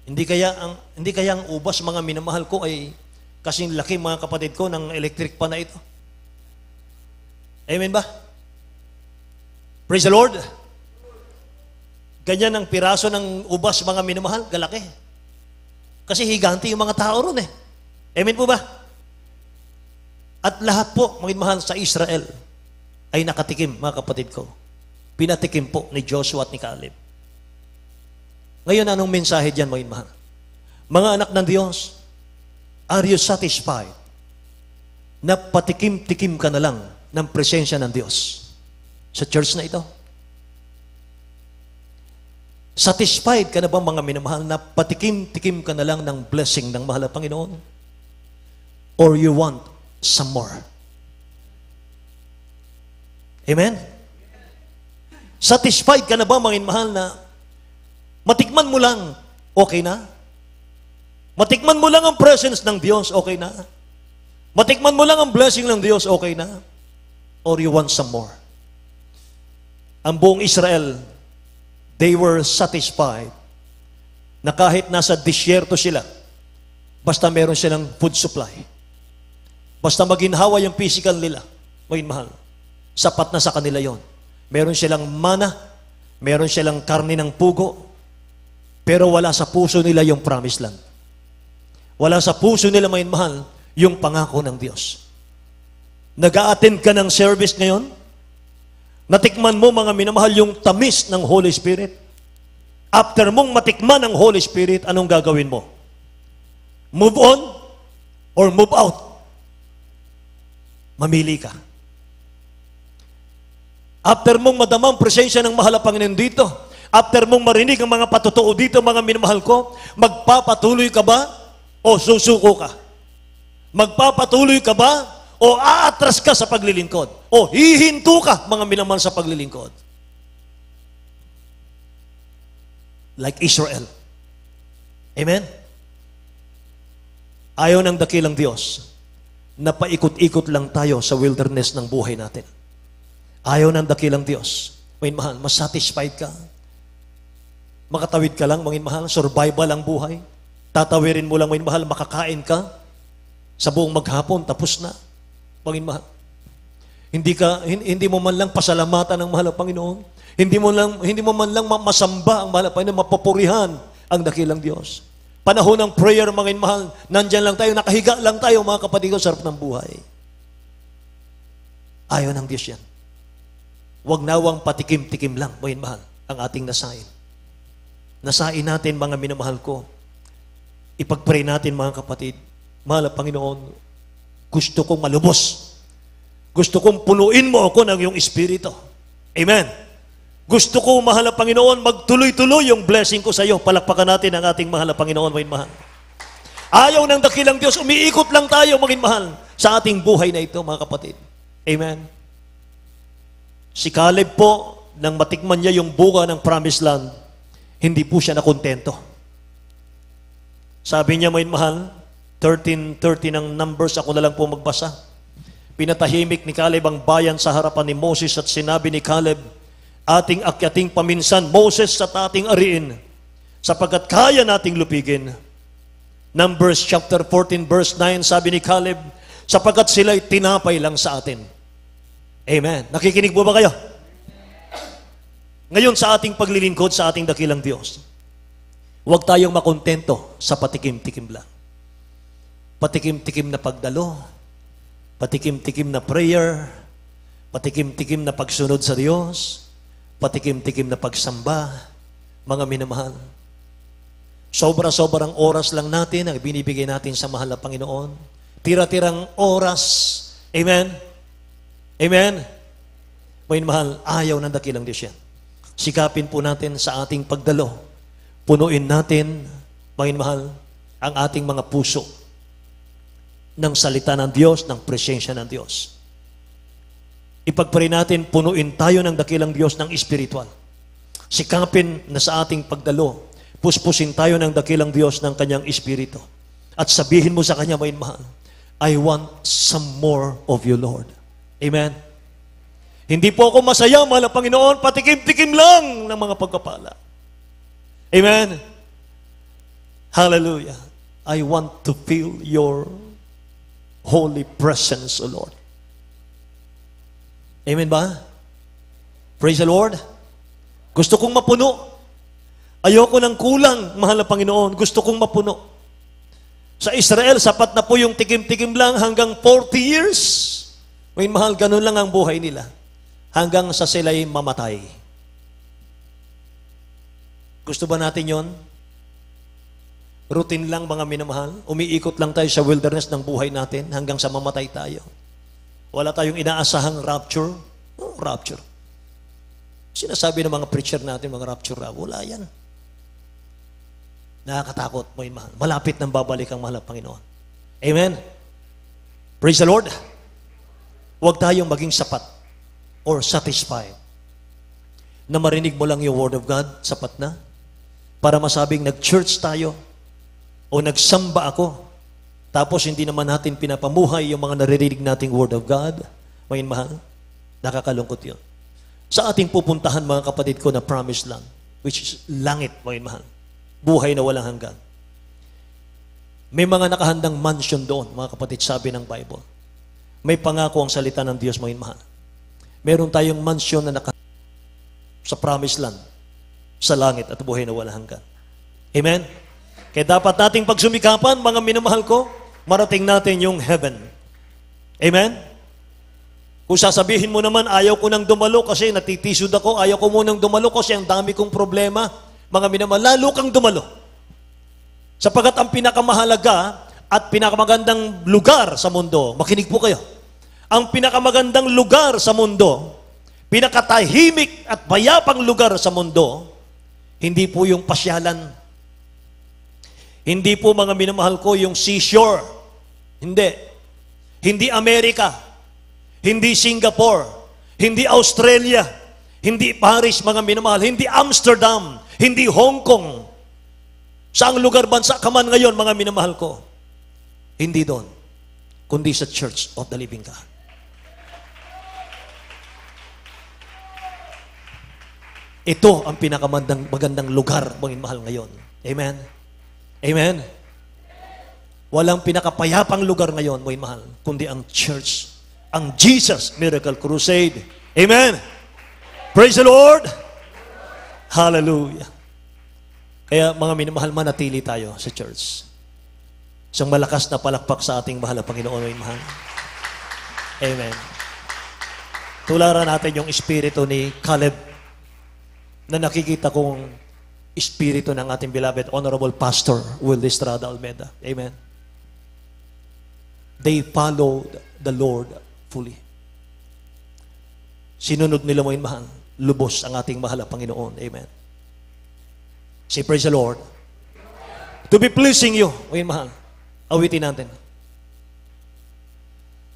Hindi kaya ang ubas, mga minamahal ko, ay kasing laki, mga kapatid ko, ng electric pan na ito. Amen ba? Praise the Lord. Ganyan ang piraso ng ubas, mga minamahal, galaki. Kasi higante yung mga tao ron eh. Amen po ba? At lahat po, mga mahal, sa Israel ay nakatikim, mga kapatid ko. Pinatikim po ni Joshua at ni Caleb. Ngayon, anong mensahe dyan, mga mahal? Mga anak ng Diyos, are you satisfied na patikim-tikim ka na lang ng presensya ng Diyos sa church na ito? Satisfied ka na ba, mga minamahal, na patikim-tikim ka na lang ng blessing ng mahal na Panginoon? Or you want some more? Amen? Satisfied ka na ba, mga minamahal, na matikman mo lang, okay na? Matikman mo lang ang presence ng Diyos, okay na? Matikman mo lang ang blessing ng Diyos, okay na? Or you want some more? Ang buong Israel, they were satisfied na kahit nasa disyerto sila, basta meron silang food supply. Basta maginhawa yung physical nila, mahal, sapat na sa kanila yon. Meron silang mana, meron silang karne ng pugo, pero wala sa puso nila yung promised land. Wala sa puso nila, mahal, yung pangako ng Diyos. Nag-a-attend ka ng service ngayon? Natikman mo, mga minamahal, yung tamis ng Holy Spirit? After mong matikman ng Holy Spirit, anong gagawin mo? Move on or move out? Mamili ka. After mong madama ang presensya ng mahal na Panginoon dito, after mong marinig ang mga patotoo dito, mga minamahal ko, magpapatuloy ka ba o susuko ka? Magpapatuloy ka ba o aatras ka sa paglilingkod? O hihinto ka, mga minamahal, sa paglilingkod? Like Israel. Amen? Ayaw ng dakilang Diyos na paikot-ikot lang tayo sa wilderness ng buhay natin. Ayaw ng dakilang Diyos. Mga mahal, masatisfied ka. Makatawid ka lang, mga mahal, survival ang buhay. Tatawirin mo lang, mga mahal, makakain ka. Sa buong maghapon, tapos na. Mga mahal. Hindi mo man lang pasalamatan ang mahal na Panginoon. Hindi mo man lang masamba ang mahal na Panginoon, mapupurihan ang dakilang Diyos. Panahon ng prayer, mga mahal, nandyan lang tayo, nakahiga lang tayo, mga kapatid ko, sarap ng buhay. Ayaw ng Diyos yan. Huwag nawang patikim-tikim lang, mga mahal, ang ating nasain. Nasain natin, mga minamahal ko. Ipag-pray natin, mga kapatid. Mahal na Panginoon, gusto kong malubos. Gusto kong punuin mo ako ng iyong Espiritu. Amen. Gusto ko, mahal na Panginoon, magtuloy-tuloy yung blessing ko sa iyo. Palakpakan natin ang ating mahal na Panginoon, maging mahal. Ayaw ng dakilang Diyos, umiikot lang tayo, maging mahal, sa ating buhay na ito, mga kapatid. Amen. Si Caleb po, nang matikman niya yung bunga ng Promised Land, hindi po siya nakontento. Sabi niya, maging mahal, 13:30 ng Numbers, ako na lang po magbasa. Pinatahimik ni Caleb ang bayan sa harapan ni Moses at sinabi ni Caleb, ating akyating paminsan, Moses, sa ating ariin, sapagkat kaya nating lupigin. Numbers chapter 14 verse 9, sabi ni Caleb, sapagkat sila'y tinapay lang sa atin. Amen. Nakikinig po ba kayo? Ngayon sa ating paglilingkod sa ating dakilang Diyos, huwag tayong makontento sa patikim-tikim lang. Patikim-tikim na pagdalo, patikim-tikim na prayer, patikim-tikim na pagsunod sa Diyos, patikim-tikim na pagsamba, mga minamahal. Sobra-sobrang oras lang natin ang binibigay natin sa mahal na Panginoon. Tira-tirang oras. Amen? Amen? Mga minamahal, ayaw ng dakilang Diyos yan. Sikapin po natin sa ating pagdalo. Punuin natin, mga minamahal, ang ating mga puso ng salita ng Diyos, ng presensya ng Diyos. Ipagpray natin, punuin tayo ng dakilang Diyos ng espiritual. Sikapin na sa ating pagdalo, puspusin tayo ng dakilang Diyos ng kanyang espiritu. At sabihin mo sa kanya, may mahal, I want some more of you, Lord. Amen? Hindi po ako masaya, mahal na Panginoon, patikim-tikim lang ng mga pagkapala. Amen? Hallelujah. I want to feel your holy presence, O Lord. Amen ba? Praise the Lord. Gusto kong mapuno. Ayoko ng kulang, mahal na Panginoon. Gusto kong mapuno. Sa Israel, sapat na po yung tikim-tikim lang hanggang 40 years. May mahal, ganun lang ang buhay nila. Hanggang sa sila'y mamatay. Gusto ba natin yon? Routine lang, mga minamahal. Umiikot lang tayo sa wilderness ng buhay natin hanggang sa mamatay tayo. Wala tayong inaasahang rapture. Oh, rapture. Sinasabi ng mga preacher natin, mga rapture, wala yan. Nakakatakot, may mahal. Malapit nang babalik ang mahal na Panginoon. Amen? Praise the Lord. Huwag tayong maging sapat or satisfied na marinig mo lang yung Word of God, sapat na. para masabing nag-church tayo o nagsamba ako, tapos hindi naman natin pinapamuhay yung mga naririnig nating Word of God. Mga mahal, nakakalungkot yun. Sa ating pupuntahan, mga kapatid ko, na promised land, which is langit, mga mahal. Buhay na walang hanggan. May mga nakahandang mansion doon, mga kapatid, sabi ng Bible. May pangako ang salita ng Diyos, mga mahal. Meron tayong mansion na sa promised land, sa langit at buhay na walang hanggan. Amen? Kaya dapat nating pagsumikapan, mga minamahal ko, marating natin yung heaven. Amen? Kung sasabihin mo naman, ayaw ko nang dumalo kasi natitisod ako, ayaw ko munang dumalo kasi ang dami kong problema, mga minamahal, lalo kang dumalo. Sapagat ang pinakamahalaga at pinakamagandang lugar sa mundo, makinig po kayo, ang pinakamagandang lugar sa mundo, pinakatahimik at bayapang lugar sa mundo, hindi po yung pasyalan. Hindi po, mga minamahal ko, yung seashore. Hindi. Hindi Amerika. Hindi Singapore. Hindi Australia. Hindi Paris, mga minamahal. Hindi Amsterdam. Hindi Hong Kong. Saang lugar bansa ka man ngayon, mga minamahal ko? Hindi doon. Kundi sa Church of the Living God. Ito ang pinakamagandang lugar, mga mahal ngayon. Amen? Amen? Walang pinakapayapang lugar ngayon, mga mahal, kundi ang church, ang Jesus Miracle Crusade. Amen? Praise the Lord! Hallelujah! Kaya mga minamahal, manatili tayo sa church. Isang malakas na palakpak sa ating mahal na Panginoon, mga mahal. Amen. Tularan natin yung espiritu ni Caleb na nakikita kong espiritu ng ating beloved Honorable Pastor Will Estrada Almeida. Amen. They followed the Lord fully. Sinunod nila, mga mahal, lubos ang ating mahal na Panginoon. Amen. Say, praise the Lord. To be pleasing you, mga mahal, awitin natin.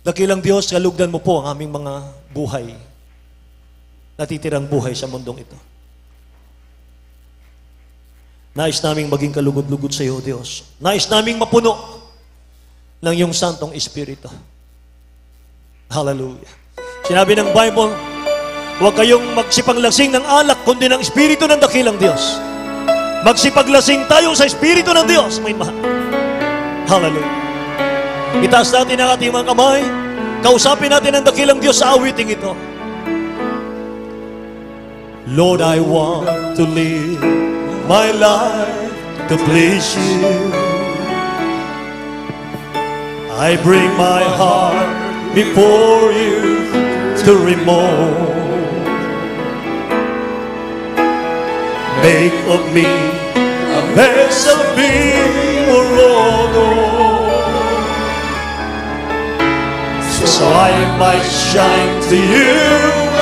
Dakilang Diyos, kalugdan mo po ang aming mga buhay, natitirang buhay sa mundong ito. Nais naming maging kalugod-lugod sa iyo, Diyos. Nais naming mapuno ng iyong Santong Espiritu. Hallelujah. Sinabi ng Bible, huwag kayong magsipaglasing ng alak, kundi ng Espiritu ng dakilang Diyos. Magsipaglasing tayo sa Espiritu ng Diyos, may mahal. Hallelujah. Itaas natin ang ating mga kamay, kausapin natin ang dakilang Diyos sa awiting ito. Lord, I want to live my life to please you. I bring my heart before you to remove. Make of me a vessel fit for honor, so I might shine to you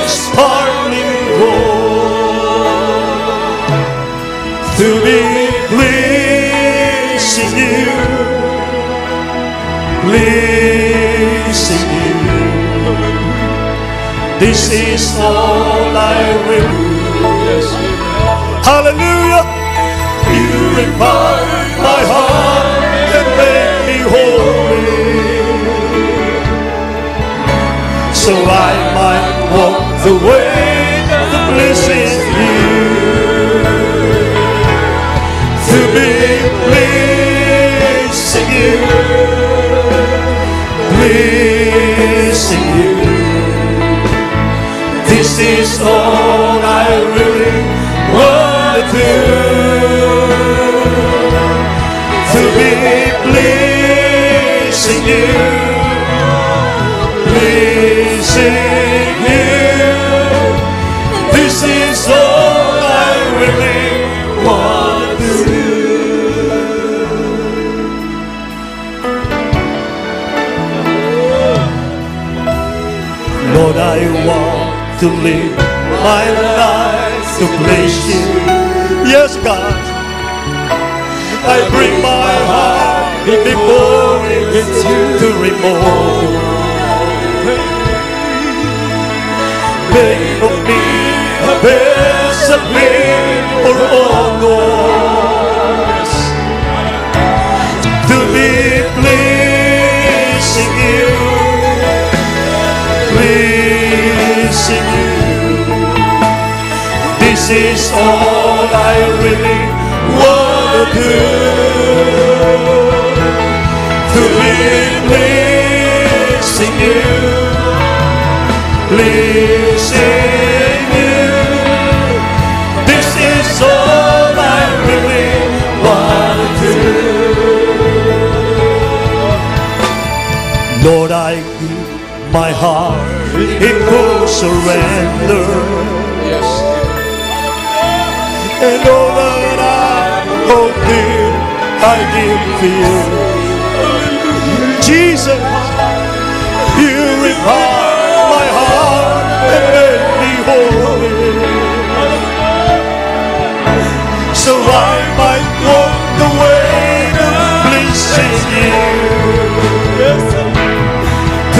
as sparkling gold. To be pleasing you, pleasing you. This is all I will do. Hallelujah! Purify my heart and make me holy, so I might walk the way that pleases you. To be pleasing you, pleasing you. This is all I really want to do. To be pleasing you, pleasing you. This is all I really want to do. Lord, I want to live my life to please you. Yes, God. I bring my heart before you to remove. Make of me a vessel fit for honor, This is all I really want to do. To be pleasing you, pleasing you. This is all I really want to do. Lord, I give my heart in full surrender. And all that I hold dear, I give to you. Jesus, purify my heart and make me holy, so I might walk the way that pleases you.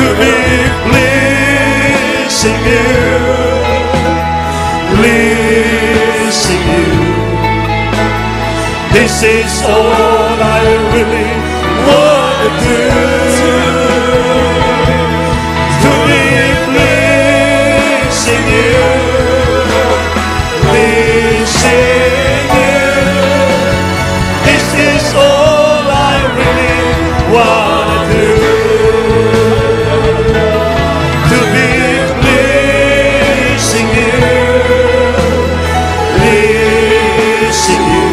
To be pleasing you, pleasing you. This is all I really want to do. To be pleasing you, pleasing you. This is all I really want to do. To be pleasing you, pleasing you.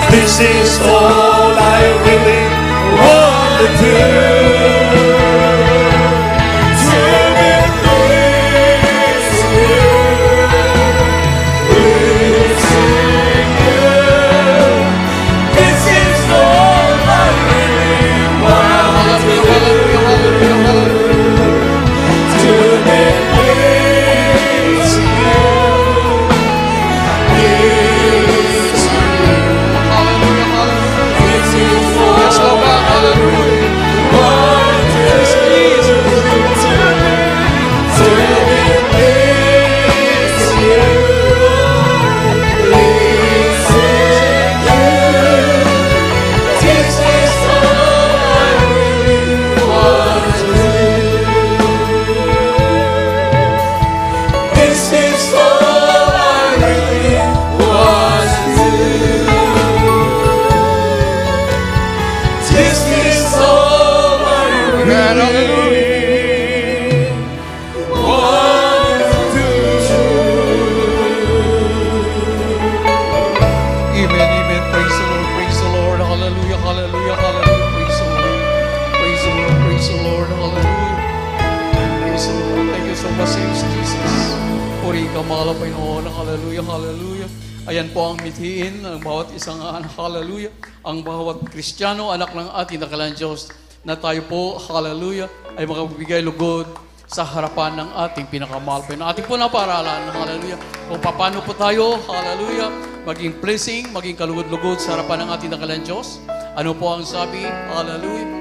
This is all I really want to do. To be pleasing you, pleasing you. This is all I really want to do. To be pleasing you, pleasing you. This is all I really want to do. To be pleasing you, pleasing you. This is all I really want to do. This is all I really want to do. This is all I really want to do. Amen, amen. Praise the Lord, praise the Lord. Hallelujah, hallelujah, hallelujah. Praise the Lord. Praise the Lord, praise the Lord. Hallelujah. Praise the Lord. Thank you so much, Jesus. Puri ka, mahal ang Panginoon. Hallelujah, hallelujah. Ayan po ang mithiin ng bawat isang hallelujah. Ang bawat Kristiyano, anak ng ating nakalang Diyos, na tayo po, hallelujah, ay makabibigay lugod sa harapan ng ating pinakamahal. Ating po naparalan, hallelujah, kung paano po tayo, hallelujah, maging pleasing, maging kalugod-lugod sa harapan ng ating nakalang Diyos. Ano po ang sabi? Hallelujah.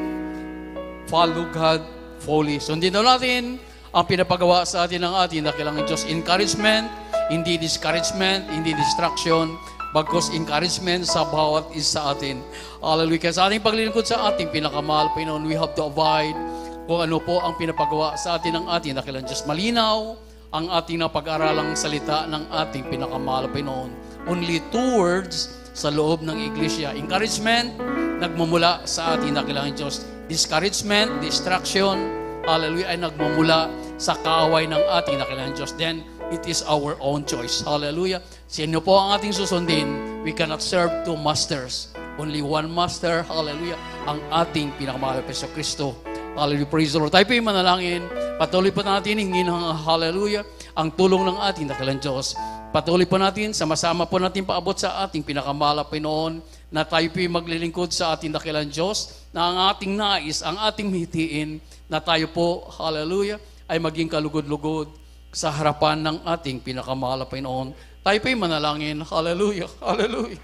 Follow God fully. Sundin daw natin ang pinapagawa sa atin ng ating nakilang Diyos. Encouragement, hindi discouragement, hindi distraction, bagkus encouragement sa bawat isa sa atin. Hallelujah. Kaya sa ating paglilingkod sa ating pinakamahal, Panginoon, we have to abide kung ano po ang pinapagawa sa atin ng ating nakilang Diyos. Malinaw ang ating napag-aralang salita ng ating pinakamahal, Panginoon. Only 2 words sa loob ng iglesia. Encouragement, nagmumula sa ating nakilang Diyos. Discouragement, distraction, hallelujah, ay nagmumula sa kaaway ng ating nakilang Diyos. Then, it is our own choice. Hallelujah. Sino po ang ating susundin? We cannot serve 2 masters. Only one master. Hallelujah. Ang ating pinakamahal na Hesus Kristo. Hallelujah. Praise the Lord. Tayo po yung manalangin. Patuloy po natin hingin ng hallelujah ang tulong ng ating nakilang Diyos. Patuloy po natin, sama-sama po natin paabot sa ating pinakamahal na Panginoon na tayo po yung maglilingkod sa ating dakilang Diyos na ang ating nais, ang ating mihitiin na tayo po, hallelujah, ay maging kalugod-lugod sa harapan ng ating pinakamahal na Panginoon. Tayo po'y manalangin. Hallelujah, hallelujah.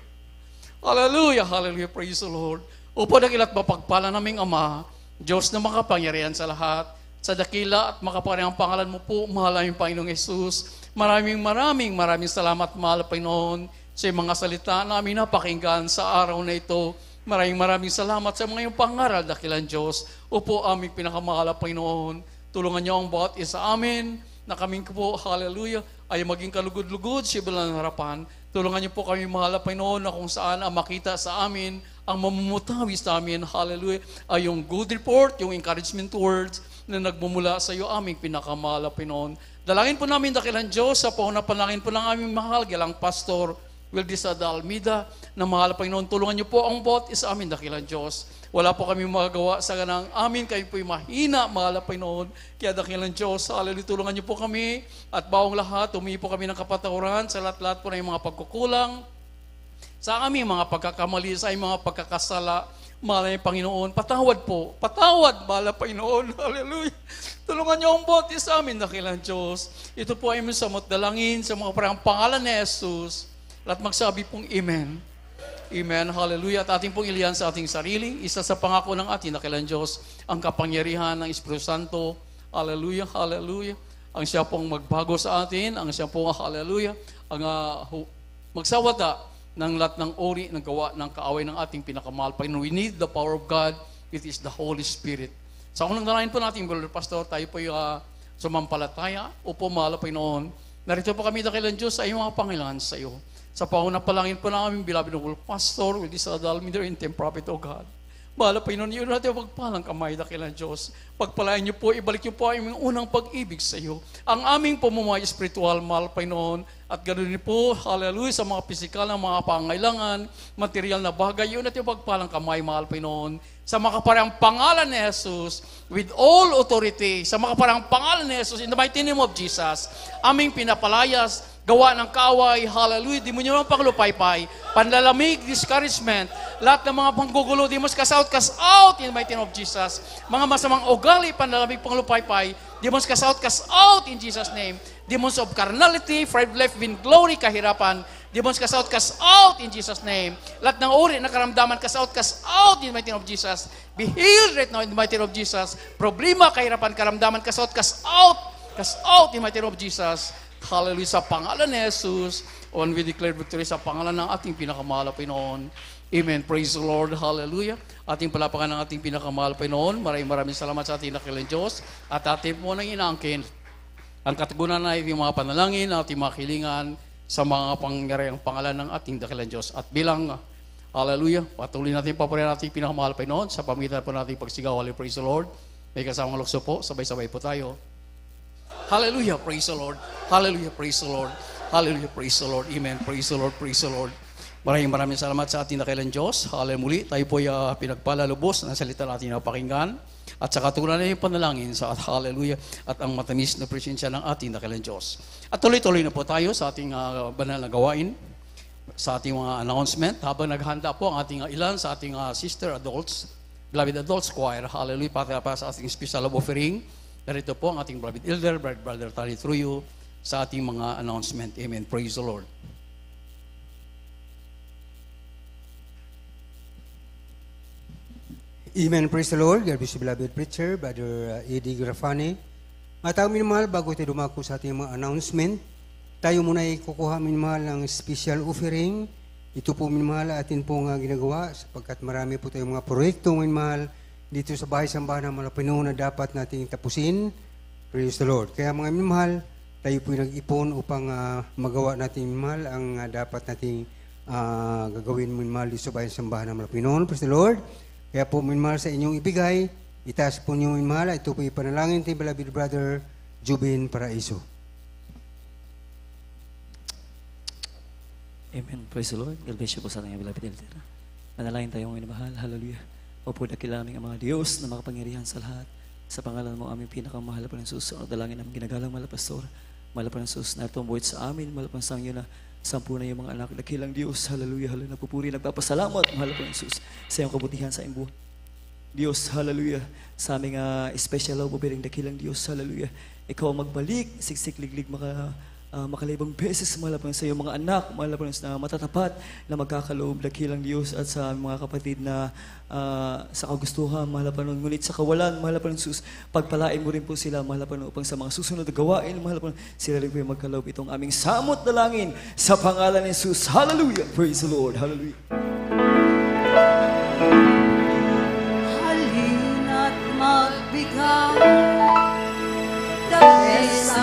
Hallelujah, hallelujah. Praise the Lord. Upo dakila't mapagpala naming Ama, Diyos na makapangyarihan sa lahat, sa dakila at makapangyarihang pangalan mo po, mahal aming Panginoong Yesus. Maraming salamat, mahal Panginoon, sa mga salita namin napakinggan sa araw na ito. Maraming salamat sa mga iyong pangaral, dakilang Diyos. Upo aming pinakamahal na Panginoon. Tulungan niyo ang bawat isa amin na kaming po, hallelujah, ay maging kalugod-lugod sa ibalang harapan. Tulungan niyo po kami, mahal na Panginoon, na kung saan ang makita sa amin, ang mamumutawi sa amin, hallelujah, ay yung good report, yung encouragement words na nagmumula sa iyo, aming pinakamahal na Panginoon. Dalangin po namin, dakilang Diyos, sa panalangin po ng aming mahal, galang Pastor Wildisa Almeida, na mahal na Panginoon, tulungan niyo po ang bawat isa amin, dakilang Diyos. Wala po kami magagawa sa ganang amin, kayo po'y mahina, mahal na Panginoon. Kaya dakilang Diyos, hallelujah, tulungan niyo po kami at bawang lahat, humingi po kami ng kapatawaran sa lahat-lahat po ng mga pagkukulang, sa aming mga pagkakamali, sa aming mga pagkakasala, mahal na Panginoon, patawad po, patawad, mahal na Panginoon, hallelujah. Tulungan niyo ang bawat isa amin, dakilang Diyos. Ito po ay samot dalangin sa mga parang pangalan ni Jesus. Lahat magsabi pong Amen. Amen, hallelujah. At ating pong ilihan sa ating sarili, isa sa pangako ng ating dakilang Diyos, ang kapangyarihan ng Espiritu Santo. Hallelujah, hallelujah. Ang siya pong magbago sa atin, ang siya pong, hallelujah, ang magsawata ng lahat ng ori ng gawa ng kaaway ng ating pinakamahal. Panginoon, we need the power of God, which is the Holy Spirit. Sa unang dalayan po natin, Brother Pastor, tayo po yung sumampalataya. Upo, mahal na Panginoon. Narito po kami dakilang Diyos sa iyong mga pangailangan sa iyo. Sa pangunapalangin po namin, beloved noble Pastor, with this Almeida and Prophet of God. Mahal na Panginoon, yun natin magpalang kamay, dakilang Diyos. Pagpalain niyo po, ibalik niyo po ang aming unang pag-ibig sa iyo. Ang aming pamumuhay spiritual, mahal na Panginoon, at ganoon din po, hallelujah, sa mga pisikal na mga pangailangan, material na bagay, yun natin magpalang kamay, mahal na Panginoon. Sa makaparang pangalan ni Jesus, with all authority, sa makaparang pangalan ni Jesus, in the mighty name of Jesus, aming pinapalayas, gawa ng kaaway, hallelujah, di mo nyo naman panglupaypay, panlalamig, discouragement, lahat ng mga panggugulo, di mo cast out in the mighty name of Jesus. Mga masamang ugali, panlalamig, panglupaypay, demons cast out in Jesus' name. Demons of carnality, pride, life, vainglory, kahirapan, demons cast out in Jesus' name. Lahat ng uri na karamdaman, cast out in the mighty name of Jesus. Be healed right now in the mighty name of Jesus. Problema, kahirapan, karamdaman, cast out in the mighty name of Jesus. Hallelujah, sa pangalan ni Jesus. On we declare victory sa pangalan ng ating pinakamahal na Panginoon. Amen. Praise the Lord. Hallelujah. Ating palapakan ng ating pinakamahal na Panginoon. Maraming salamat sa ating dakilang Diyos. At ating po nang inaangkin ang katugunan na ating mga panalangin, ating mga kilingan sa mga pangyariang pangalan ng ating dakilang Diyos. At bilang, hallelujah, patuloy natin papurihan ating pinakamahal na Panginoon sa pamitan po nating pagsigaw. Hallelujah. Praise the Lord. May kasamang lukso po. Sabay-sabay po tayo. Hallelujah, praise the Lord. Hallelujah, praise the Lord. Hallelujah, praise the Lord. Amen, praise the Lord, praise the Lord. Maraming salamat sa ating dakilang Diyos. Hallelujah, muli. Tayo po ay pinagpalalubos ng salita natin na pakinggan. At sa katulad na yung panalangin sa hallelujah at ang matamis na presensya ng ating dakilang Diyos. At tuloy-tuloy na po tayo sa ating banal na gawain, sa ating mga announcement. Habang naghanda po ang ating ilan sa ating sister adults, beloved adults choir. Hallelujah, para sa ating special love offering. Narito po ang ating beloved elder, Brother Tari Truyo, sa ating mga announcement. Amen. Praise the Lord. Amen. Praise the Lord. God bless you, beloved preacher, Brother Eddie Grafani. At ang minamahal, bago tayo dumako sa ating mga announcement, tayo muna ay kukuha minamahal ng special offering. Ito po minamahal atin pong ginagawa sapagkat marami po tayong mga proyekto minamahal dito sa bahay-sambahan ng mga Pinoon na dapat nating tapusin. Praise the Lord. Kaya mga minamahal, tayo po nag-ipon upang magawa natin minamahal ang dapat nating gagawin minamahal dito sa bahay-sambahan ng mga Pinoon. Praise the Lord. Kaya po minamahal sa inyong ibigay, itaas po niyo minamahal. Ito po ipanalangin tayo, beloved brother Jubin Paraiso. Amen. Praise the Lord. God bless you po sa ating beloved elder. Manalangin tayong minamahal. Hallelujah. Opo, dakilaming ang mga Diyos na makapangyarihan sa lahat. Sa pangalan mo, aming pinakamahal pa ng Sus. Dalangin namin ginagalang mahal na pastor. Mahal pa ng Sus na itong buwit sa amin. Mahal pa ng Sangyo na sampu na yung mga anak. Dakilang Diyos. Hallelujah. Hallelujah. Napupuri. Nagpapasalamat. Mahal pa ng Sus. Sa iyong kabutihan sa iyong buhay. Diyos. Hallelujah. Sa aming special love, biring dakilang Diyos. Hallelujah. Ikaw magbalik. Siksik liglig makalibang beses, mahal po sa iyong mga anak, mahal po na matatapat na magkakaloob, dakilang Diyos, at sa mga kapatid na sa kagustuhan, mahal po ngunit sa kawalan, mahal po Sus, pagpalain mo rin po sila, mahal po upang sa mga susunod na gawain, mahal po sila rin po yung magkaloob itong aming samot na langin sa pangalan ni Jesus. Hallelujah! Praise the Lord! Hallelujah! Halina't magbigay, the best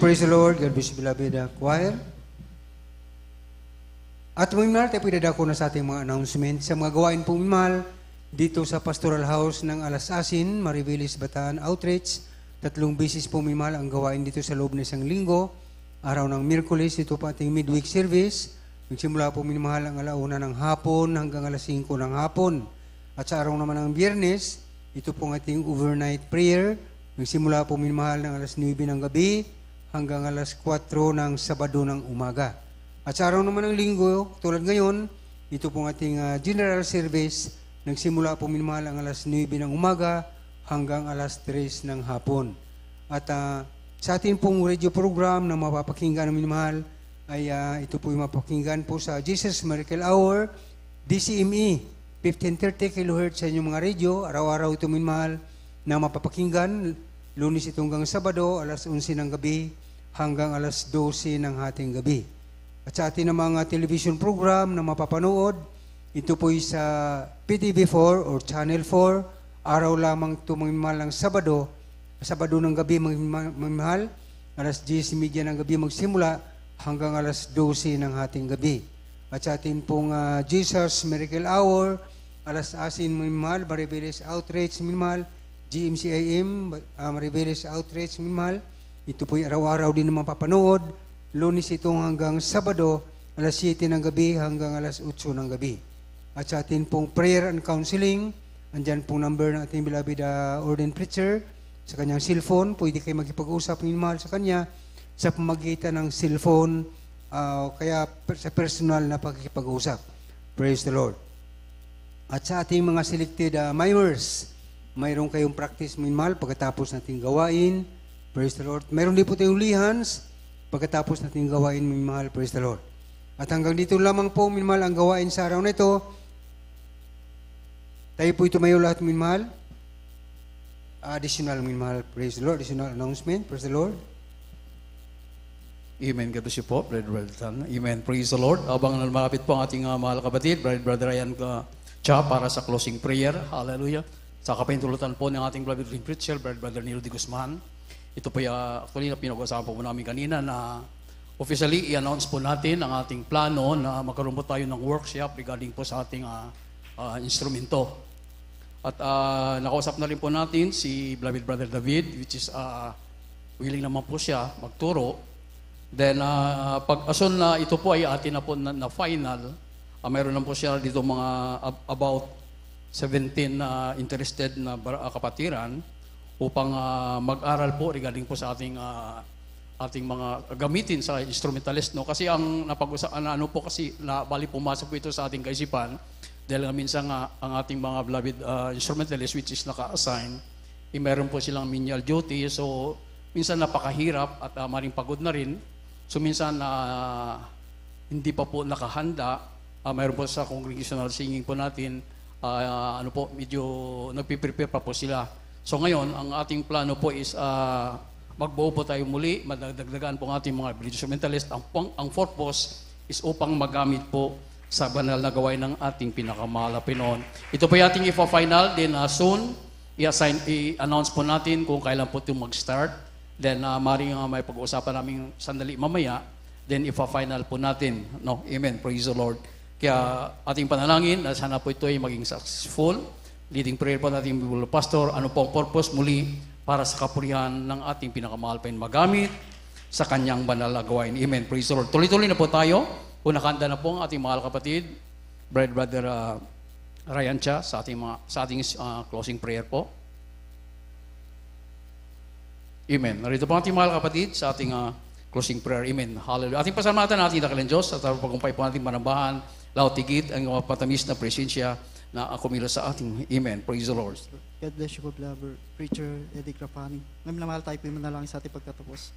praise the Lord. God bless you, beloved choir. At minmal, tayo pwedadako na sa ating mga announcement. Sa mga gawain po minmal, dito sa Pastoral House ng Alasasin, Mariveles, Bataan Outreach, 3 beses po minmal ang gawain dito sa loob ng isang linggo. Araw ng Miyerkules, ito po ating midweek service. Magsimula po minmahal ang 1:00 ng hapon hanggang 5:00 ng hapon. At sa araw naman ng Biyernes, ito po ang ating overnight prayer. Magsimula po minmahal ng 9:00 ng gabi hanggang 4:00 ng Sabado ng umaga. At sa araw naman ng Linggo, tulad ngayon, ito po ang ating general service. Nagsimula po minmahal ang 9:00 ng umaga hanggang 3:00 ng hapon. At sa ating pong radio program na mapapakinggan ng minmahal ay ito po yung mapapakinggan po sa Jesus Miracle Hour, DCME, 1530 kHz sa inyong mga radio. Araw-araw ito minmahal na mapapakinggan. Lunes ito hanggang Sabado, 11:00 ng gabi hanggang 12:00 ng hating gabi. At sa ating mga television program na mapapanood, ito po sa PTV4 or Channel 4, araw lamang ito magmamahal ng Sabado ng gabi magmamahal, 10:30 ng gabi magsimula hanggang 12:00 ng hating gabi. At sa ating pong Jesus Miracle Hour, 6:00 magmamahal, Mariveles Outreach magmamahal, GMCIM, Mariveles Outreach minmal. Ito po'y araw-araw din naman papanood. Lunes itong hanggang Sabado, 7:00 ng gabi hanggang 8:00 ng gabi. At sa atin pong prayer and counseling, andyan pong number ng ating beloved ordained preacher sa kanyang cellphone. Pwede kayo magkipag-usap minmal sa kanya sa pamagitan ng cellphone, kaya sa personal na pagkikipag-usap. Praise the Lord. At sa ating mga selected mimers, mayroon kayong practice minmal pagkatapos nating gawain. Praise the Lord. Mayroon din po tayong lihans pagkatapos nating gawain minmal. Praise the Lord. At hanggang dito lamang po minmal ang gawain sa araw na ito. Tayo po tumayo lahat minmal. Additional minmal. Praise the Lord. Additional announcement. Praise the Lord. Amen. God bless you po, Brother Tan. Amen. Praise the Lord. Habang malapit po ang ating mahal kapatid, Brother Ryan Cha, para sa closing prayer. Hallelujah. Sa kapahintulutan po ng ating beloved preacher, Brother Nilo de Guzman. Ito po actually na pinag-usapan po namin kanina na officially i-announce po natin ang ating plano na magkaroon po tayo ng workshop regarding po sa ating instrumento. At nakausap na rin po natin si beloved Brother David, which is willing naman po siya magturo. Then pag-ason na ito po ay atin na po na final, mayroon na po siya dito mga about 17 interested na kapatiran upang mag-aral po regarding po sa ating mga gamitin sa instrumentalist, no? Kasi ang napag-usapan po kasi bali pumasok po ito sa ating kaisipan dahil minsan ang ating mga beloved instrumentalist which is naka-assign, meron po silang menial duty, so minsan napakahirap at maring pagod na rin. So minsan hindi pa po nakahanda. Mayroon po sa congregational singing po natin, medyo nagpiprepare pa po sila. So ngayon, ang ating plano po is magbuo po tayo muli, madagdagan po ang ating mga instrumentalist. Ang purpose is upang magamit po sa banal na gawain ng ating pinakamahal na Pinoon. Ito po yung ating ipa-final, then soon, i-announce po natin kung kailan po ito mag-start. Then maring may pag-uusapan namin sandali mamaya, then ipa-final po natin. No? Amen. Praise the Lord. Kaya ating panalangin na sana po ito ay maging successful. Leading prayer po natin, Pastor, ano po ang purpose muli para sa kapurihan ng ating pinakamahal pa magamit sa kanyang banal na gawain. Amen. Praise the Lord. Tuloy-tuloy na po tayo. Unakanda na po ang ating mahal kapatid, Brother Ryan Cha, sa ating closing prayer po. Amen. Narito po ang ating mahal kapatid sa ating closing prayer. Amen. Hallelujah. Ating pasalamatan natin dakilang Diyos at pagkumpay po natin manambahan, lautigit ang mapatamis na presensya na kumilos sa ating. Amen. Praise the Lord. God bless you po, beloved Preacher Eddie Crapani. Ngayon na mahal tayo po yung manalangin sa ating pagtatapos.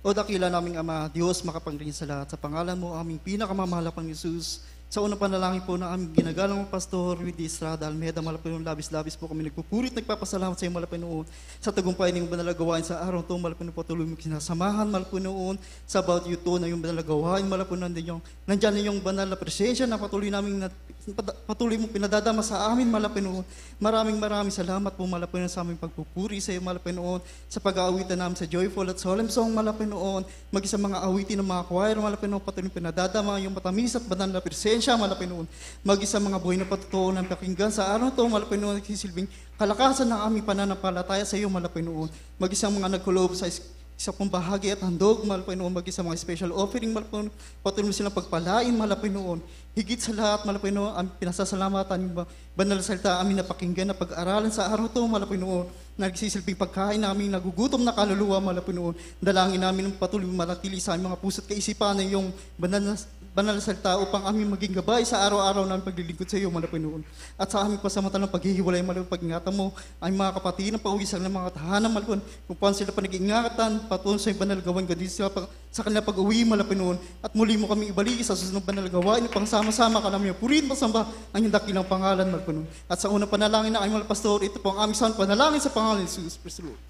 O dakila naming Ama, Diyos makapangyarihan sa lahat, sa pangalan mo aming pinakamamahal pang Jesus, sa unang panalangin po ng aming ginagalang Pastor Rudy Estrada Almeda, mahal po yung labis-labis po kami nagpupurit, nagpapasalamat sa iyo, mahal po noon, sa tagumpay ng banal na gawain sa araw ito, mahal po patuloy mo sinasamahan, mahal po noon, sa about you to na yung banal na gawain, mahal po nandyan yung banal na presensya na patuloy namin patuloy mo pinadadama sa amin, mahal na Panginoon. Maraming salamat po, mahal na Panginoon, sa aming pagpupuri sa iyo, mahal na Panginoon, sa pag-aawitan namin sa Joyful at Solemn Song, mahal na Panginoon, mag-isa mga awitin ng mga choir, mahal na Panginoon, patuloy pinadadama yung matamis at banal na presensya, mahal na Panginoon, mag-isa mga buhay na patutuo ng pakinggan sa araw to, mahal na Panginoon, nagsisilbing kalakasan ng aming pananampalataya sa iyo, mahal na Panginoon, mag-isang mga nagkuloob sa isa pong bahagi at handog, mahal na Panginoon, mag-isa mga special offering, mahal na Panginoon, patuloy silang pagpalain, mahal na Panginoon. Higit sa lahat, mahal na Panginoon, ang pinasasalamatan yung banal na salita amin na pakinggan na pag-aralan sa araw to, mahal na Panginoon, nagsisilbing pagkain namin, nagugutom na kaluluwa, mahal na Panginoon. Dalangin namin ang patuloy manatili sa aming mga puso't kaisipan na yung banal na salita upang aming maging gabay sa araw-araw namin paglilingkod sa iyo, mahal na Panginoon. At sa aming pasamantalang paghihiwalay, mahal na pag-ingatan mo, ang mga kapatid na pauwisan ng mga tahanan, mahal na Panginoon, kung paano sila panag-ingatan, patuloy sa banal gawain, gadi sila sa kanila pag-uwi, mahal na Panginoon, at muli mo kami ibalik sa susunod banal gawain, upang sama-sama ka namin purihin, masamba ang iyong dakilang pangalan, mahal na Panginoon. At sa unang panalangin na ay mahal pastor, ito po ang aming panalangin sa pangalan ni Jesus. Praise the Lord.